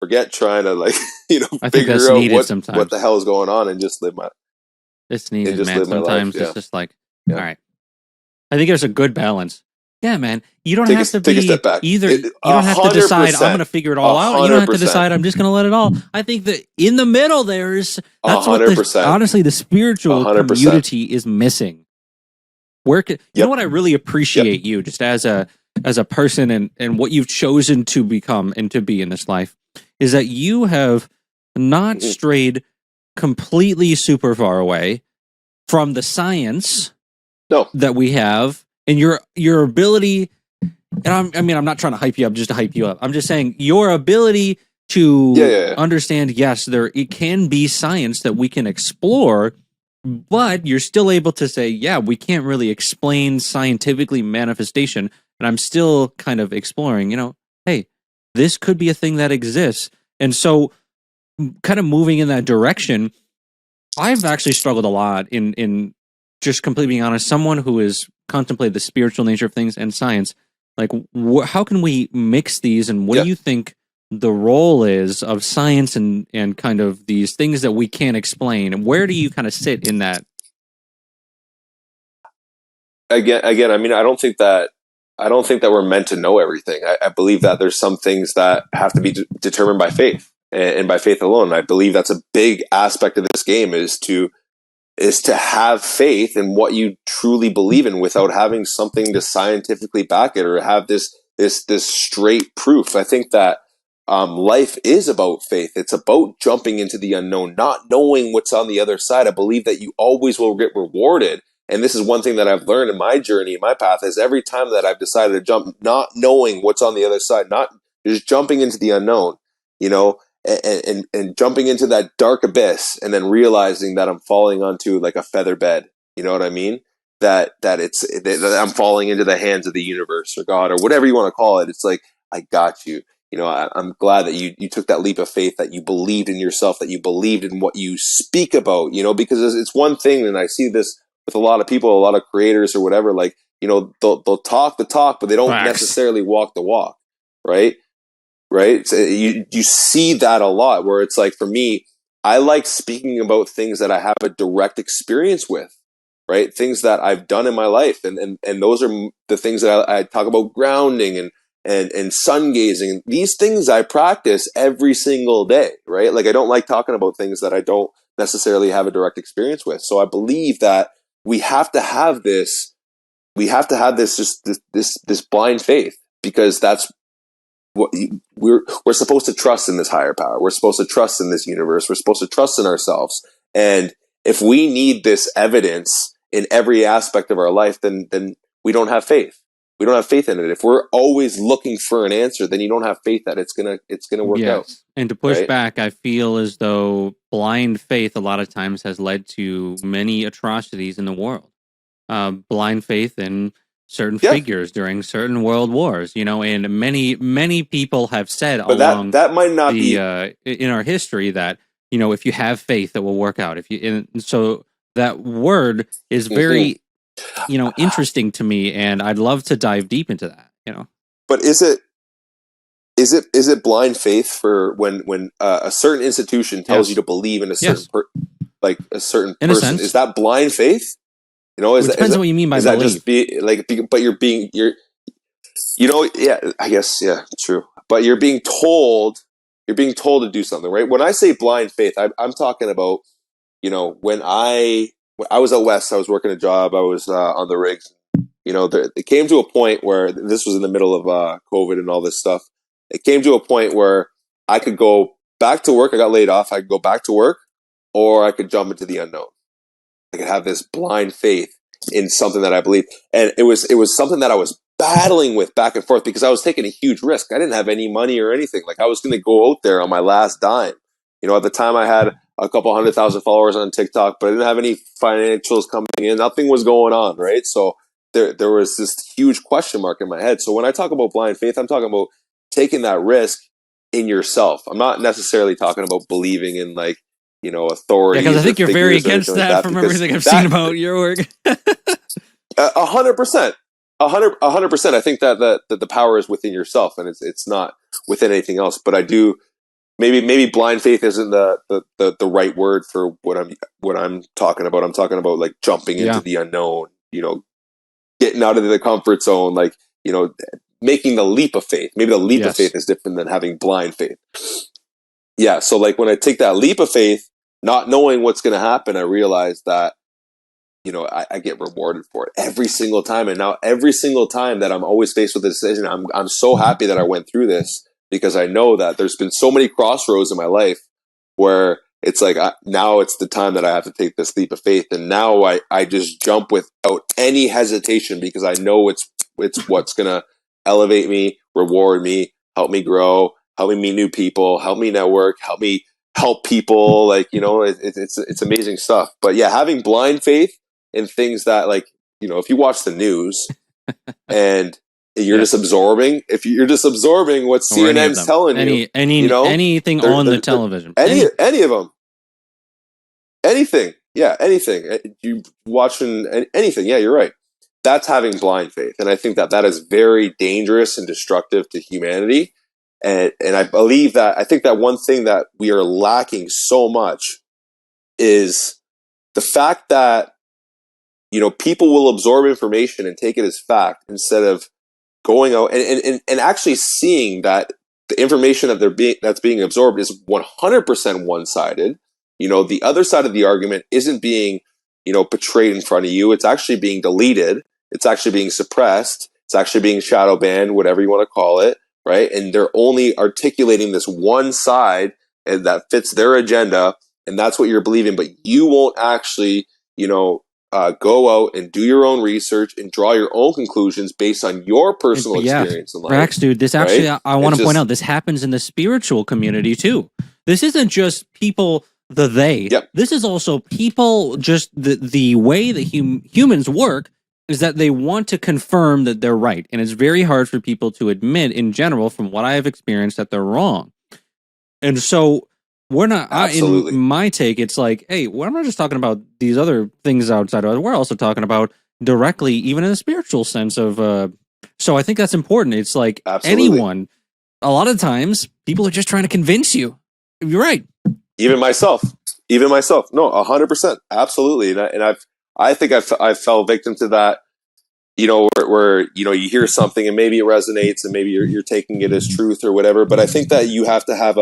forget trying to figure out what the hell is going on and just live my. It's needed, man. Sometimes it's just like, all right. I think there's a good balance. Yeah, man. You don't have to take a step back. Either. You don't have to decide, I'm going to figure it all out. You don't have to decide, I'm just going to let it all. I think that in the middle, that's 100%. Honestly, the spiritual 100%. Community is missing. You know what I really appreciate you just as a person and what you've chosen to become and to be in this life is that you have not strayed completely super far away from the science that we have, and your ability. And I'm not trying to hype you up just to hype you up. I'm just saying your ability to understand. Yes, it can be science that we can explore, but you're still able to say, yeah, we can't really explain scientifically manifestation, and I'm still kind of exploring. Hey, this could be a thing that exists, and so kind of moving in that direction. I've actually struggled a lot in just completely being honest, someone who has contemplated the spiritual nature of things and science. Like, how can we mix these? And what do you think the role is of science and kind of these things that we can't explain? And where do you kind of sit in that? Again, I don't think that we're meant to know everything. I believe that there's some things that have to be determined by faith. And by faith alone. I believe that's a big aspect of this game is to have faith in what you truly believe in without having something to scientifically back it or have this straight proof. I think that life is about faith. It's about jumping into the unknown, not knowing what's on the other side. I believe that you always will get rewarded. And this is one thing that I've learned in my journey, my path, is every time that I've decided to jump, not knowing what's on the other side, not just jumping into the unknown, and jumping into that dark abyss and then realizing that I'm falling onto like a feather bed. You know what I mean? That I'm falling into the hands of the universe or God or whatever you want to call it. It's like, I got you. I'm glad that you took that leap of faith, that you believed in yourself, that you believed in what you speak about, because it's one thing. And I see this with a lot of people, a lot of creators or whatever, like they'll talk the talk, but they don't Facts. necessarily walk the walk, right? Right? So you see that a lot, where it's like, for me, I like speaking about things that I have a direct experience with, right? Things that I've done in my life, and those are the things that I talk about: grounding and sun gazing. These things I practice every single day, right? Like, I don't like talking about things that I don't necessarily have a direct experience with. So I believe that we have to have this. We have to have this blind faith, because that's what we're supposed to trust in, this higher power. We're supposed to trust in this universe. We're supposed to trust in ourselves. And if we need this evidence in every aspect of our life, then we don't have faith. We don't have faith in it. If we're always looking for an answer, then you don't have faith that it's gonna work out. And to push right? back, I feel as though blind faith a lot of times has led to many atrocities in the world. Blind faith in certain figures during certain world wars, and many people have said But along that might not be in our history that, if you have faith, it will work out. And so that word is very, interesting to me, and I'd love to dive deep into that, But is it blind faith for when a certain institution tells you to believe in a certain a certain in person? Is that blind faith? It depends on what you mean by belief. But I guess, true. But you're being told to do something, right? When I say blind faith, I'm talking about, when I was out west, I was working a job, I was on the rigs. It came to a point where, this was in the middle of COVID and all this stuff. It came to a point where I could go back to work. I got laid off. I could go back to work, or I could jump into the unknown. I could have this blind faith in something that I believe. And it was something that I was battling with back and forth, because I was taking a huge risk. I didn't have any money or anything. Like, I was going to go out there on my last dime. At the time I had a couple 100,000 followers on TikTok, but I didn't have any financials coming in. Nothing was going on, right? So there was this huge question mark in my head. So when I talk about blind faith, I'm talking about taking that risk in yourself. I'm not necessarily talking about believing in, like, authority. Yeah, because I think you're very against that from everything I've seen about your work. 100%. 100%. I think that the power is within yourself, and it's not within anything else. But I do, maybe blind faith isn't the right word for what I'm talking about. I'm talking about, like, jumping into the unknown, getting out of the comfort zone, like, making the leap of faith. Maybe the leap of faith is different than having blind faith. Yeah. So, like, when I take that leap of faith, not knowing what's going to happen, I realize that, I get rewarded for it every single time. And now every single time that I'm always faced with a decision, I'm so happy that I went through this, because I know that there's been so many crossroads in my life where it's like, now it's the time that I have to take this leap of faith. And now I just jump without any hesitation, because I know it's what's going to elevate me, reward me, help me grow, help me meet new people, help me network, help me help people. Like, it's amazing stuff. But yeah, having blind faith in things that, like, if you watch the news and you're just absorbing, what CNN's telling you, anything on the television, any of them, anything, you watching anything, you're right. That's having blind faith, and I think that is very dangerous and destructive to humanity. And I believe that, I think that one thing that we are lacking so much is the fact that, people will absorb information and take it as fact, instead of going out and actually seeing that the information that's being absorbed is 100% one-sided. The other side of the argument isn't being, portrayed in front of you. It's actually being deleted. It's actually being suppressed. It's actually being shadow banned, whatever you want to call it, right? And they're only articulating this one side, and that fits their agenda, and that's what you're believing. But you won't actually, go out and do your own research and draw your own conclusions based on your personal experience in life. Rax, dude, this actually, I want to point out, this happens in the spiritual community too. This isn't just people, they. Yep. This is also people, just the way that humans work is that they want to confirm that they're right. And it's very hard for people to admit, in general, from what I have experienced, that they're wrong. And so we're not, in my take, it's like, hey, we're not just talking about these other things outside of it. We're also talking about, directly, even in a spiritual sense of. So I think that's important. It's like Absolutely. anyone. A lot of times, people are just trying to convince you. You're right. Even myself. No, 100%. Absolutely. I think I fell victim to that, where you hear something and maybe it resonates and maybe you're taking it as truth or whatever. But I think that you have to have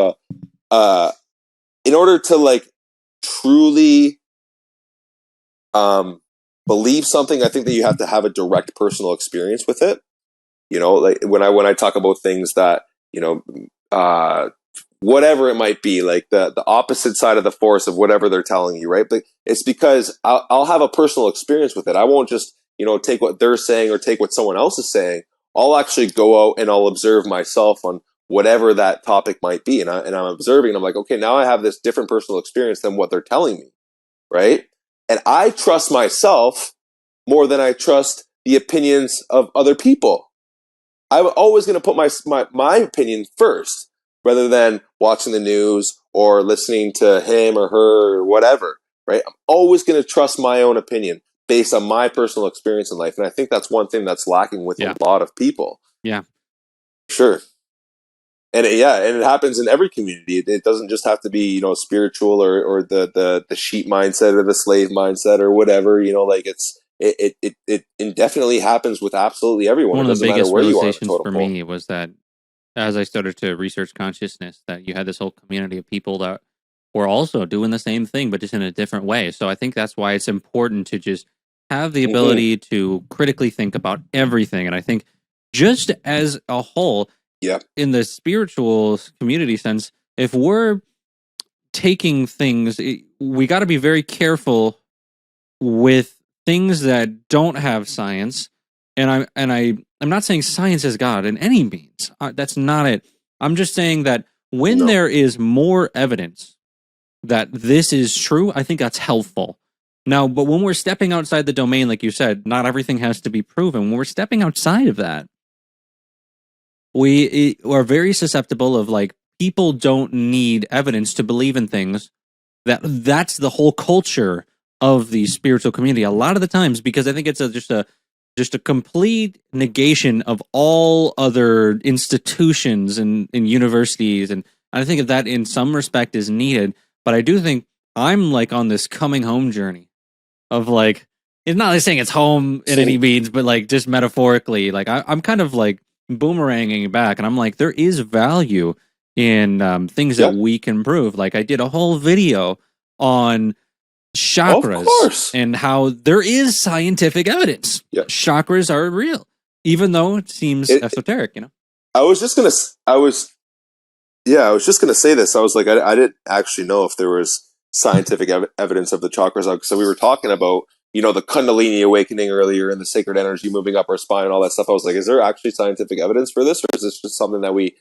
in order to like truly believe something, I think that you have to have a direct personal experience with it. Like when I talk about things that, whatever it might be, like the opposite side of the force of whatever they're telling you, right? But it's because I'll have a personal experience with it. I won't just, take what they're saying or take what someone else is saying. I'll actually go out and I'll observe myself on whatever that topic might be. And I'm observing and I'm like, okay, now I have this different personal experience than what they're telling me. Right. And I trust myself more than I trust the opinions of other people. I'm always going to put my opinion first rather than watching the news or listening to him or her or whatever, right? I'm always going to trust my own opinion based on my personal experience in life. And I think that's one thing that's lacking with a lot of people. Yeah. Sure. And it happens in every community. It doesn't just have to be, spiritual or the sheep mindset or the slave mindset or whatever, like it indefinitely happens with absolutely everyone. One It of the doesn't matter biggest where you are on the realizations totem for pole. me was that as I started to research consciousness, that you had this whole community of people that were also doing the same thing, but just in a different way. So I think that's why it's important to just have the ability to critically think about everything. And I think just as a whole, in the spiritual community sense, if we're taking things, we got to be very careful with things that don't have science. And I'm not saying science is God in any means. That's not it. I'm just saying that when there is more evidence that this is true, I think that's helpful. Now, but when we're stepping outside the domain, like you said, not everything has to be proven. When we're stepping outside of that, we are very susceptible of like, people don't need evidence to believe in things. That's the whole culture of the spiritual community a lot of the times, because I think it's just a complete negation of all other institutions and universities. And I think that in some respect is needed. But I do think I'm like on this coming home journey of like, it's not like saying it's home in any means, but like just metaphorically, like I'm kind of like boomeranging back, and I'm like, there is value in things that we can prove. Like I did a whole video on chakras and how there is scientific evidence. Chakras are real, even though it seems esoteric, I was just gonna say this. I was like, I didn't actually know if there was scientific evidence of the chakras. So we were talking about, the Kundalini awakening earlier and the sacred energy moving up our spine and all that stuff. I was like, is there actually scientific evidence for this, or is this just something that we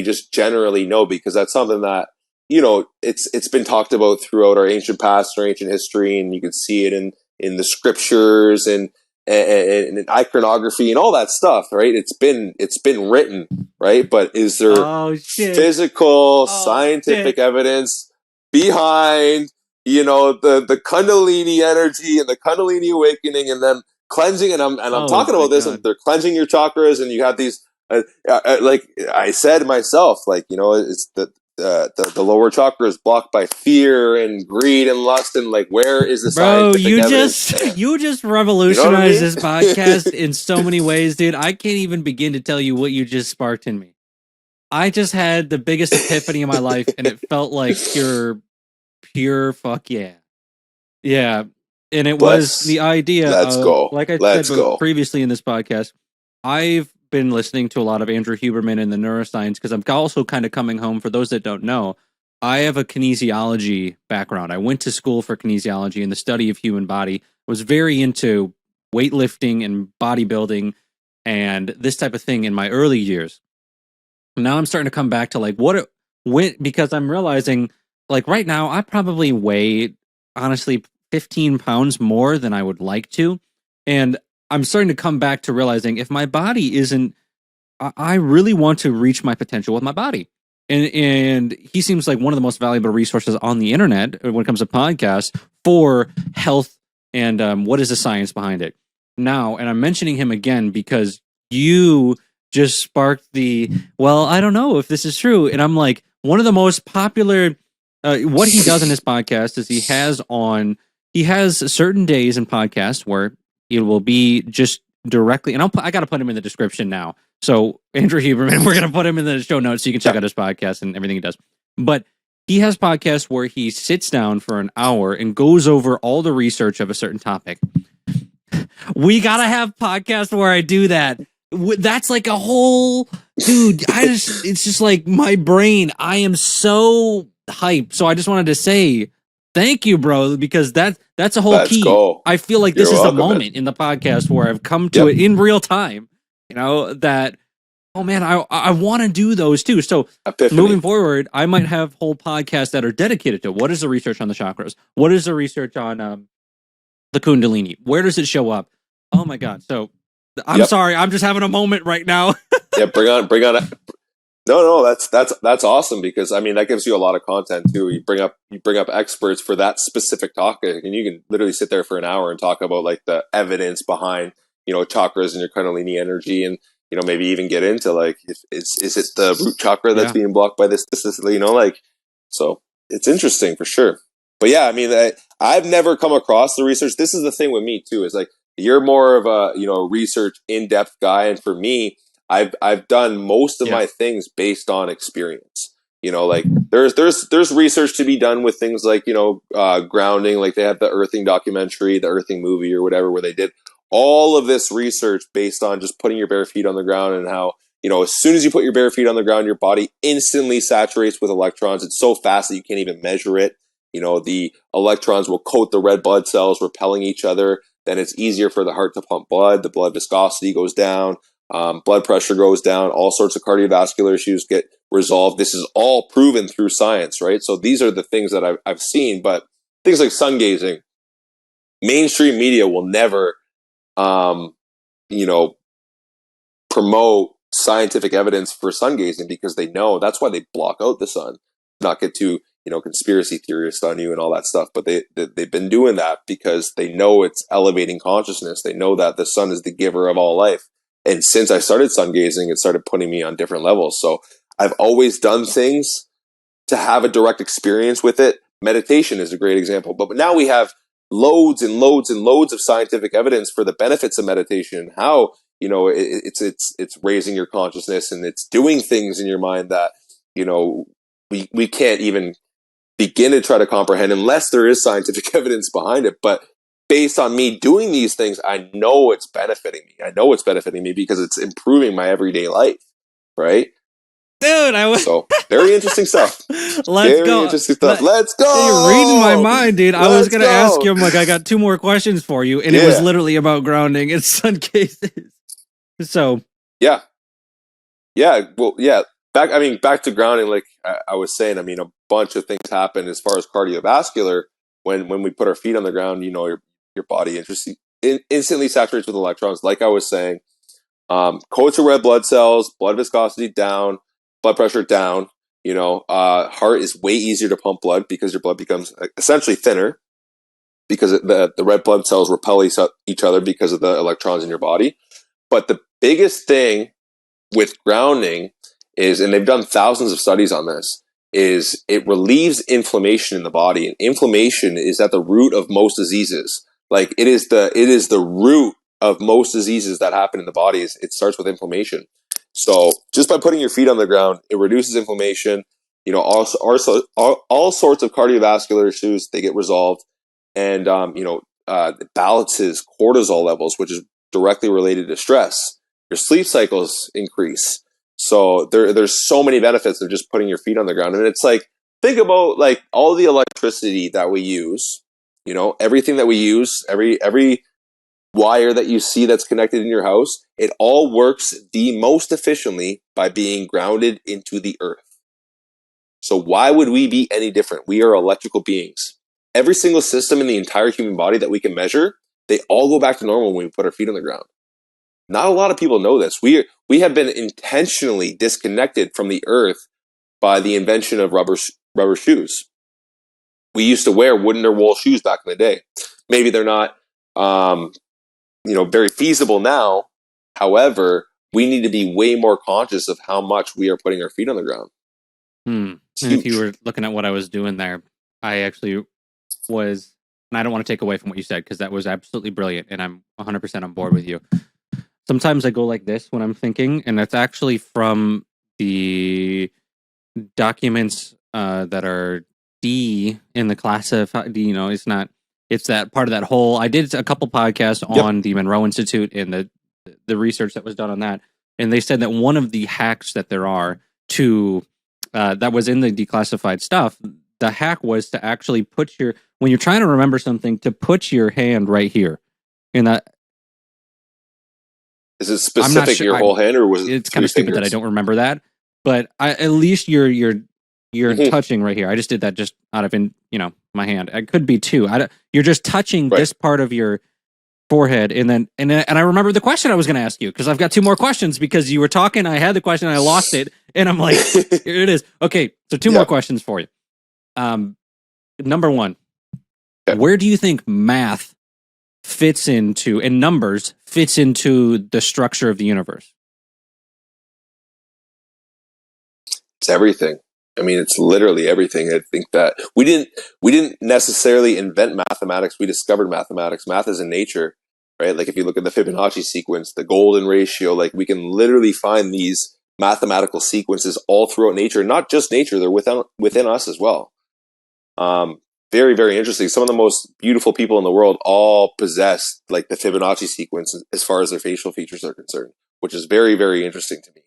just generally know? Because that's something that, it's been talked about throughout our ancient past or ancient history, and you can see it in the scriptures and in iconography and all that stuff, right? It's been written, right? But is there physical scientific evidence behind, the Kundalini energy and the Kundalini awakening and then cleansing? And I'm talking about this, and they're cleansing your chakras, and you have these, like I said myself, like, it's the lower chakra is blocked by fear and greed and lust, and like, where is the scientific evidence? You just revolutionized this podcast in so many ways, dude. I can't even begin to tell you what you just sparked in me. I just had the biggest epiphany in my life, and it felt like pure fuck yeah. And it was the idea of, like I said previously in this podcast, I've been listening to a lot of Andrew Huberman and the neuroscience, because I'm also kind of coming home. For those that don't know, I have a kinesiology background. I went to school for kinesiology and the study of human body. I was very into weightlifting and bodybuilding and this type of thing in my early years. Now I'm starting to come back to like because I'm realizing, like, right now I probably weigh, honestly, 15 pounds more than I would like to. And I'm starting to come back to realizing, if my body isn't, I really want to reach my potential with my body. And he seems like one of the most valuable resources on the internet when it comes to podcasts for health and what is the science behind it. now, and I'm mentioning him again because you just sparked well, I don't know if this is true. And I'm like, one of the most popular, what he does in his podcast is he has certain days in podcasts where it will be just directly, and I got to put him in the description now. So Andrew Huberman, we're going to put him in the show notes so you can check out his podcast and everything he does. But he has podcasts where he sits down for an hour and goes over all the research of a certain topic. We gotta have podcasts where I do that. That's like a whole dude. It's just like my brain. I am so hyped. So I just wanted to say thank you, bro, because that's a whole Let's key. go. I feel like You're this is welcome, the moment in the podcast where I've come to it in real time. You know that. Oh man, I want to do those too. So Epiphany. Moving forward, I might have whole podcasts that are dedicated to what is the research on the chakras, what is the research on the Kundalini, where does it show up? Oh my god! So I'm sorry, I'm just having a moment right now. Yeah, bring on. No, that's awesome, because I mean that gives you a lot of content too. You bring up experts for that specific topic, and you can literally sit there for an hour and talk about like the evidence behind chakras and your Kundalini energy, and maybe even get into like is it the root chakra that's being blocked by this like, so it's interesting for sure. But yeah, I mean I've never come across the research. This is the thing with me too, is like you're more of a research in-depth guy, and for me, I've done most of my things based on experience. Like there's research to be done with things like grounding. Like they have the earthing documentary, the earthing movie, or whatever, where they did all of this research based on just putting your bare feet on the ground, and how as soon as you put your bare feet on the ground, your body instantly saturates with electrons. It's so fast that you can't even measure it. The electrons will coat the red blood cells, repelling each other. Then it's easier for the heart to pump blood. The blood viscosity goes down. Blood pressure goes down. All sorts of cardiovascular issues get resolved. This is all proven through science, right? So these are the things that I've seen. But things like sun gazing, mainstream media will never, promote scientific evidence for sun gazing, because they know that's why they block out the sun. Not get too conspiracy theorist on you and all that stuff, but they've been doing that because they know it's elevating consciousness. They know that the sun is the giver of all life. And since I started sun gazing, it started putting me on different levels. So I've always done things to have a direct experience with it. Meditation is a great example. But now we have loads and loads and loads of scientific evidence for the benefits of meditation, how it's raising your consciousness, and it's doing things in your mind that we can't even begin to try to comprehend unless there is scientific evidence behind it. But based on me doing these things, I know it's benefiting me. I know it's benefiting me because it's improving my everyday life, right? Dude, so very interesting stuff. Let's go. Interesting stuff. Let's go. You're reading my mind, dude. I was gonna ask you. I'm like, I got 2 more questions for you, and it was literally about grounding and sun cases. So yeah. Well, yeah. Back to grounding. Like I was saying, I mean, a bunch of things happen as far as cardiovascular when we put our feet on the ground. Your body instantly saturates with electrons. Like I was saying, coats of red blood cells, blood viscosity down, blood pressure down. Heart is way easier to pump blood because your blood becomes essentially thinner, because the red blood cells repel each other because of the electrons in your body. But the biggest thing with grounding is, and they've done thousands of studies on this, is it relieves inflammation in the body. And inflammation is at the root of most diseases. Like it is the root of most diseases that happen in the body. It starts with inflammation. So just by putting your feet on the ground, it reduces inflammation. All sorts of cardiovascular issues, they get resolved, and it balances cortisol levels, which is directly related to stress. Your sleep cycles increase. So there's so many benefits of just putting your feet on the ground. And it's like, think about like all the electricity that we use, everything that we use, every wire that you see that's connected in your house, it all works the most efficiently by being grounded into the earth. So why would we be any different? We are electrical beings. Every single system in the entire human body that we can measure, they all go back to normal when we put our feet on the ground. Not a lot of people know this. We have been intentionally disconnected from the earth by the invention of rubber shoes. We used to wear wooden or wool shoes back in the day. Maybe they're not very feasible now. However, we need to be way more conscious of how much we are putting our feet on the ground. It's And huge. if you were looking at what I was doing there, I actually was, and I don't want to take away from what you said because that was absolutely brilliant, and I'm 100% on board with you. Sometimes I go like this when I'm thinking, and that's actually from the documents that are D in the class of D. It's not. It's that part of that whole. I did a couple podcasts on the Monroe Institute and the research that was done on that, and they said that one of the hacks that there are to that was in the declassified stuff. The hack was to actually when you're trying to remember something, to put your hand right here. In that, is it specific your whole hand, or was it? It's kind of stupid that I don't remember that, but at least you're touching right here. I just did that just out of my hand. It could be two. You're just touching this part of your forehead, and I remember the question I was going to ask you because I've got two more questions because you were talking. I had the question, I lost it, and I'm like, here it is. Okay, so two more questions for you. Number one, where do you think math fits into, and numbers fits into the structure of the universe? It's everything. I mean, it's literally everything. I think that we didn't necessarily invent mathematics. We discovered mathematics. Math is in nature, right? Like if you look at the Fibonacci sequence, the golden ratio, like we can literally find these mathematical sequences all throughout nature. Not just nature; they're within us as well. Very, very interesting. Some of the most beautiful people in the world all possess like the Fibonacci sequence as far as their facial features are concerned, which is very, very interesting to me.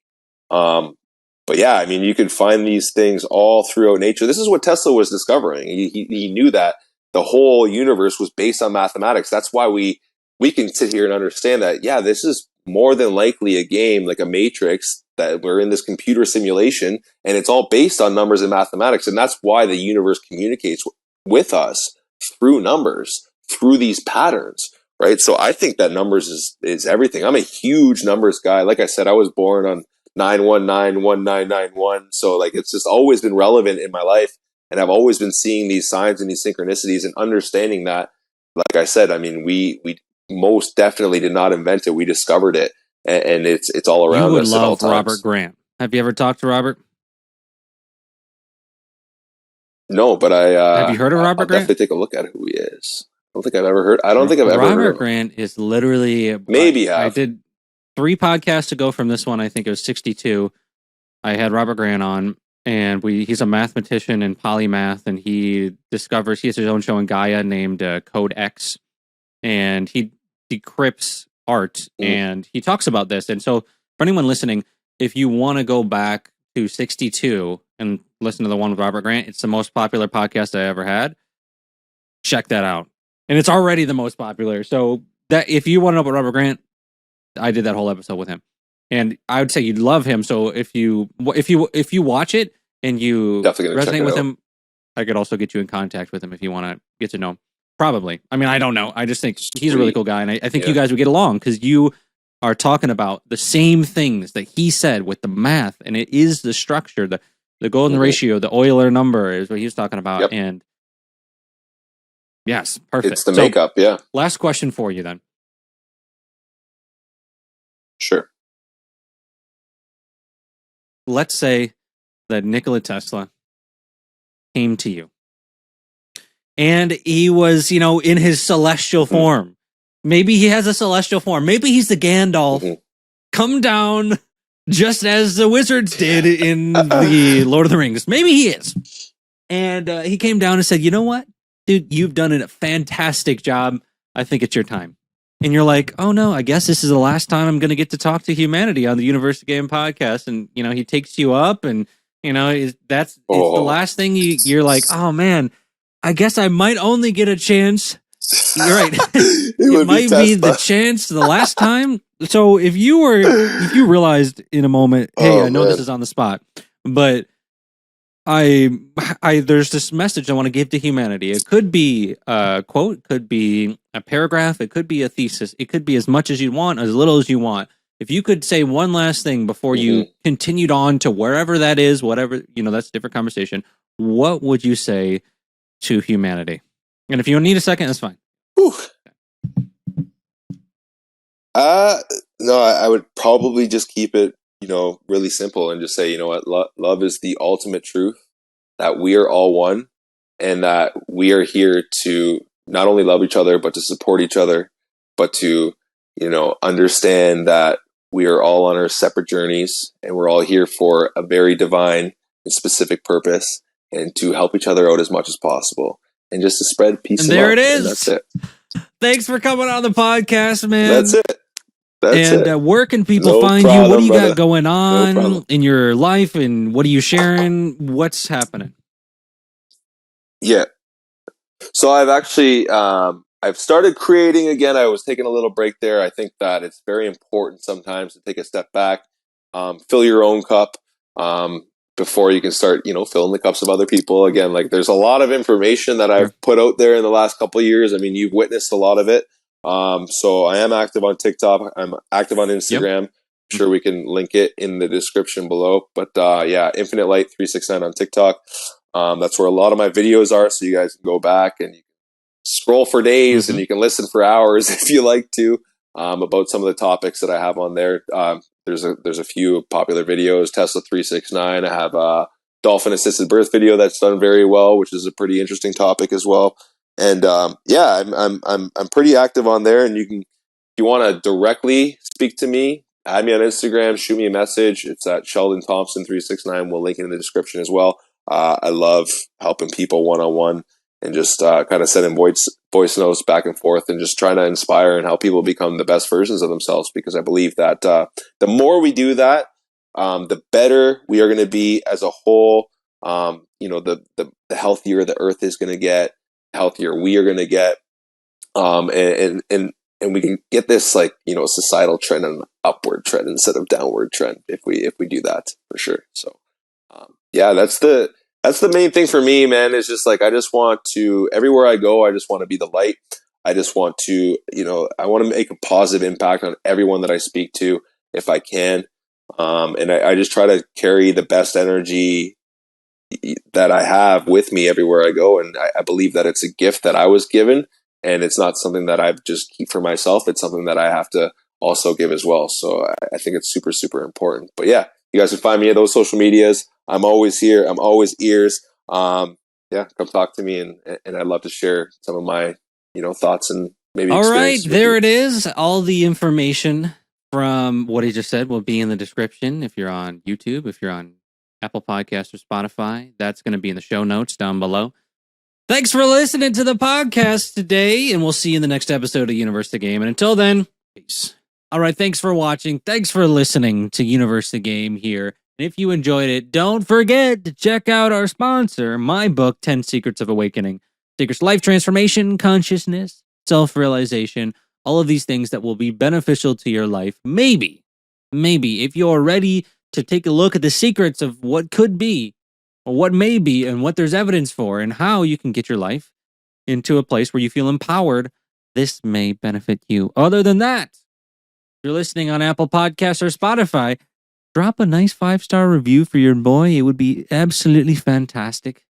But yeah, I mean, you can find these things all throughout nature. This is what Tesla was discovering. He knew that the whole universe was based on mathematics. That's why we can sit here and understand that, yeah, this is more than likely a game, like a matrix, that we're in this computer simulation, and it's all based on numbers and mathematics. And that's why the universe communicates with us through numbers, through these patterns, right? So I think that numbers is everything. I'm a huge numbers guy. Like I said, I was born on 9191991. So like it's just always been relevant in my life, and I've always been seeing these signs and these synchronicities and understanding that, like I said, I mean, we most definitely did not invent it. We discovered it, and it's all around us. You would love Robert Grant. Have you ever talked to Robert? No, but have you heard of Robert Grant? Definitely take a look at who he is. I don't think I've ever heard. I don't think I've ever heard of him. Robert Grant is literally maybe I did 3 podcasts ago from this one. I think it was 62. I had Robert Grant on, and he's a mathematician and polymath, and he has his own show in Gaia named Code X, and he decrypts art, and he talks about this. And so for anyone listening, if you want to go back to 62 and listen to the one with Robert Grant, it's the most popular podcast I ever had. Check that out. And it's already the most popular. So that if you want to know about Robert Grant, I did that whole episode with him, and I would say you'd love him. So if you watch it and you resonate with him, I could also get you in contact with him if you want to get to know him. Probably. I mean, I don't know. I just think he's a really cool guy, and I think you guys would get along because you are talking about the same things that he said with the math, and it is the structure, the golden ratio, the Euler number is what he was talking about, and yes, perfect. It's the makeup, yeah. Last question for you then. Sure. Let's say that Nikola Tesla came to you and he was, in his celestial form. Maybe he has a celestial form. Maybe he's the Gandalf come down just as the wizards did in the Lord of the Rings. Maybe he is. And he came down and said, you know what, dude, you've done a fantastic job. I think it's your time. And you're like, oh no, I guess this is the last time I'm going to get to talk to humanity on the University Game podcast. And, he takes you up and, it's the last thing you're like, oh man, I guess I might only get a chance. You're right. it might be the chance the last time. So if you realized in a moment, hey, I know this is on the spot, but there's this message I want to give to humanity. It could be a quote, could be a paragraph, it could be a thesis, it could be as much as you want, as little as you want. If you could say one last thing before you continued on to wherever that is, whatever, that's a different conversation. What would you say to humanity? And if you need a second, that's fine. Whew. Uh, no, I would probably just keep it, really simple and just say, you know what, love is the ultimate truth, that we are all one, and that we are here to not only love each other, but to support each other, but to, understand that we are all on our separate journeys and we're all here for a very divine and specific purpose, and to help each other out as much as possible, and just to spread peace And and there love. it is. And that's it. Thanks for coming on the podcast, man. That's it. That's and it. Where can people No find you? What problem, do you brother. got going No on problem. in your life, and what are you sharing? What's happening? Yeah. So I've actually I've started creating again. I was taking a little break there. I think that it's very important sometimes to take a step back, fill your own cup before you can start, filling the cups of other people. Again, like there's a lot of information that I've put out there in the last couple of years. I mean, you've witnessed a lot of it. So I am active on TikTok. I'm active on Instagram. Yep. I'm sure we can link it in the description below. But yeah, Infinite Light 369 on TikTok. That's where a lot of my videos are. So you guys can go back and you can scroll for days and you can listen for hours if you like to, about some of the topics that I have on there. There's a few popular videos. Tesla 369. I have a dolphin assisted birth video that's done very well, which is a pretty interesting topic as well. And yeah, I'm pretty active on there. And if you want to directly speak to me, add me on Instagram, shoot me a message. It's at Sheldon Thompson 369. We'll link it in the description as well. I love helping people one-on-one and just kind of sending voice notes back and forth and just trying to inspire and help people become the best versions of themselves, because I believe that the more we do that, the better we are going to be as a whole. The healthier the earth is going to get, healthier we are going to get, and we can get this societal trend and upward trend instead of downward trend if we do that, for sure. So yeah, that's the main thing for me, man. Is just I just want to, everywhere I go, I just want to be the light. I just want to, I want to make a positive impact on everyone that I speak to if I can. And I just try to carry the best energy that I have with me everywhere I go. And I believe that it's a gift that I was given, and it's not something that I just keep for myself. It's something that I have to also give as well. So I think it's super, super important. But yeah, you guys can find me at those social medias. I'm always here. I'm always ears. Yeah, come talk to me, and I'd love to share some of my, thoughts and maybe. All right, there it is. All the information from what he just said will be in the description. If you're on YouTube, if you're on Apple Podcasts or Spotify, that's going to be in the show notes down below. Thanks for listening to the podcast today, and we'll see you in the next episode of Universe the Game. And until then, peace. All right, thanks for watching. Thanks for listening to Universe the Game here. And if you enjoyed it, don't forget to check out our sponsor, my book, 10 Secrets of Awakening. Secrets life transformation, consciousness, self-realization, all of these things that will be beneficial to your life. Maybe, if you're ready to take a look at the secrets of what could be, or what may be, and what there's evidence for, and how you can get your life into a place where you feel empowered, this may benefit you. Other than that, if you're listening on Apple Podcasts or Spotify, drop a nice 5-star review for your boy. It would be absolutely fantastic.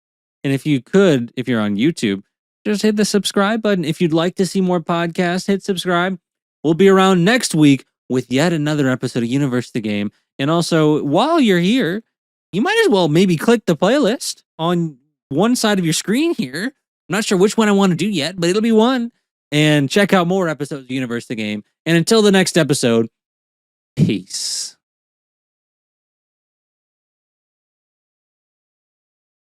And if you could, if you're on YouTube, just hit the subscribe button. If you'd like to see more podcasts, hit subscribe. We'll be around next week with yet another episode of Universe the Game. And also, while you're here, you might as well maybe click the playlist on one side of your screen here. I'm not sure which one I want to do yet, but it'll be one. And check out more episodes of Universe the Game. And until the next episode, peace.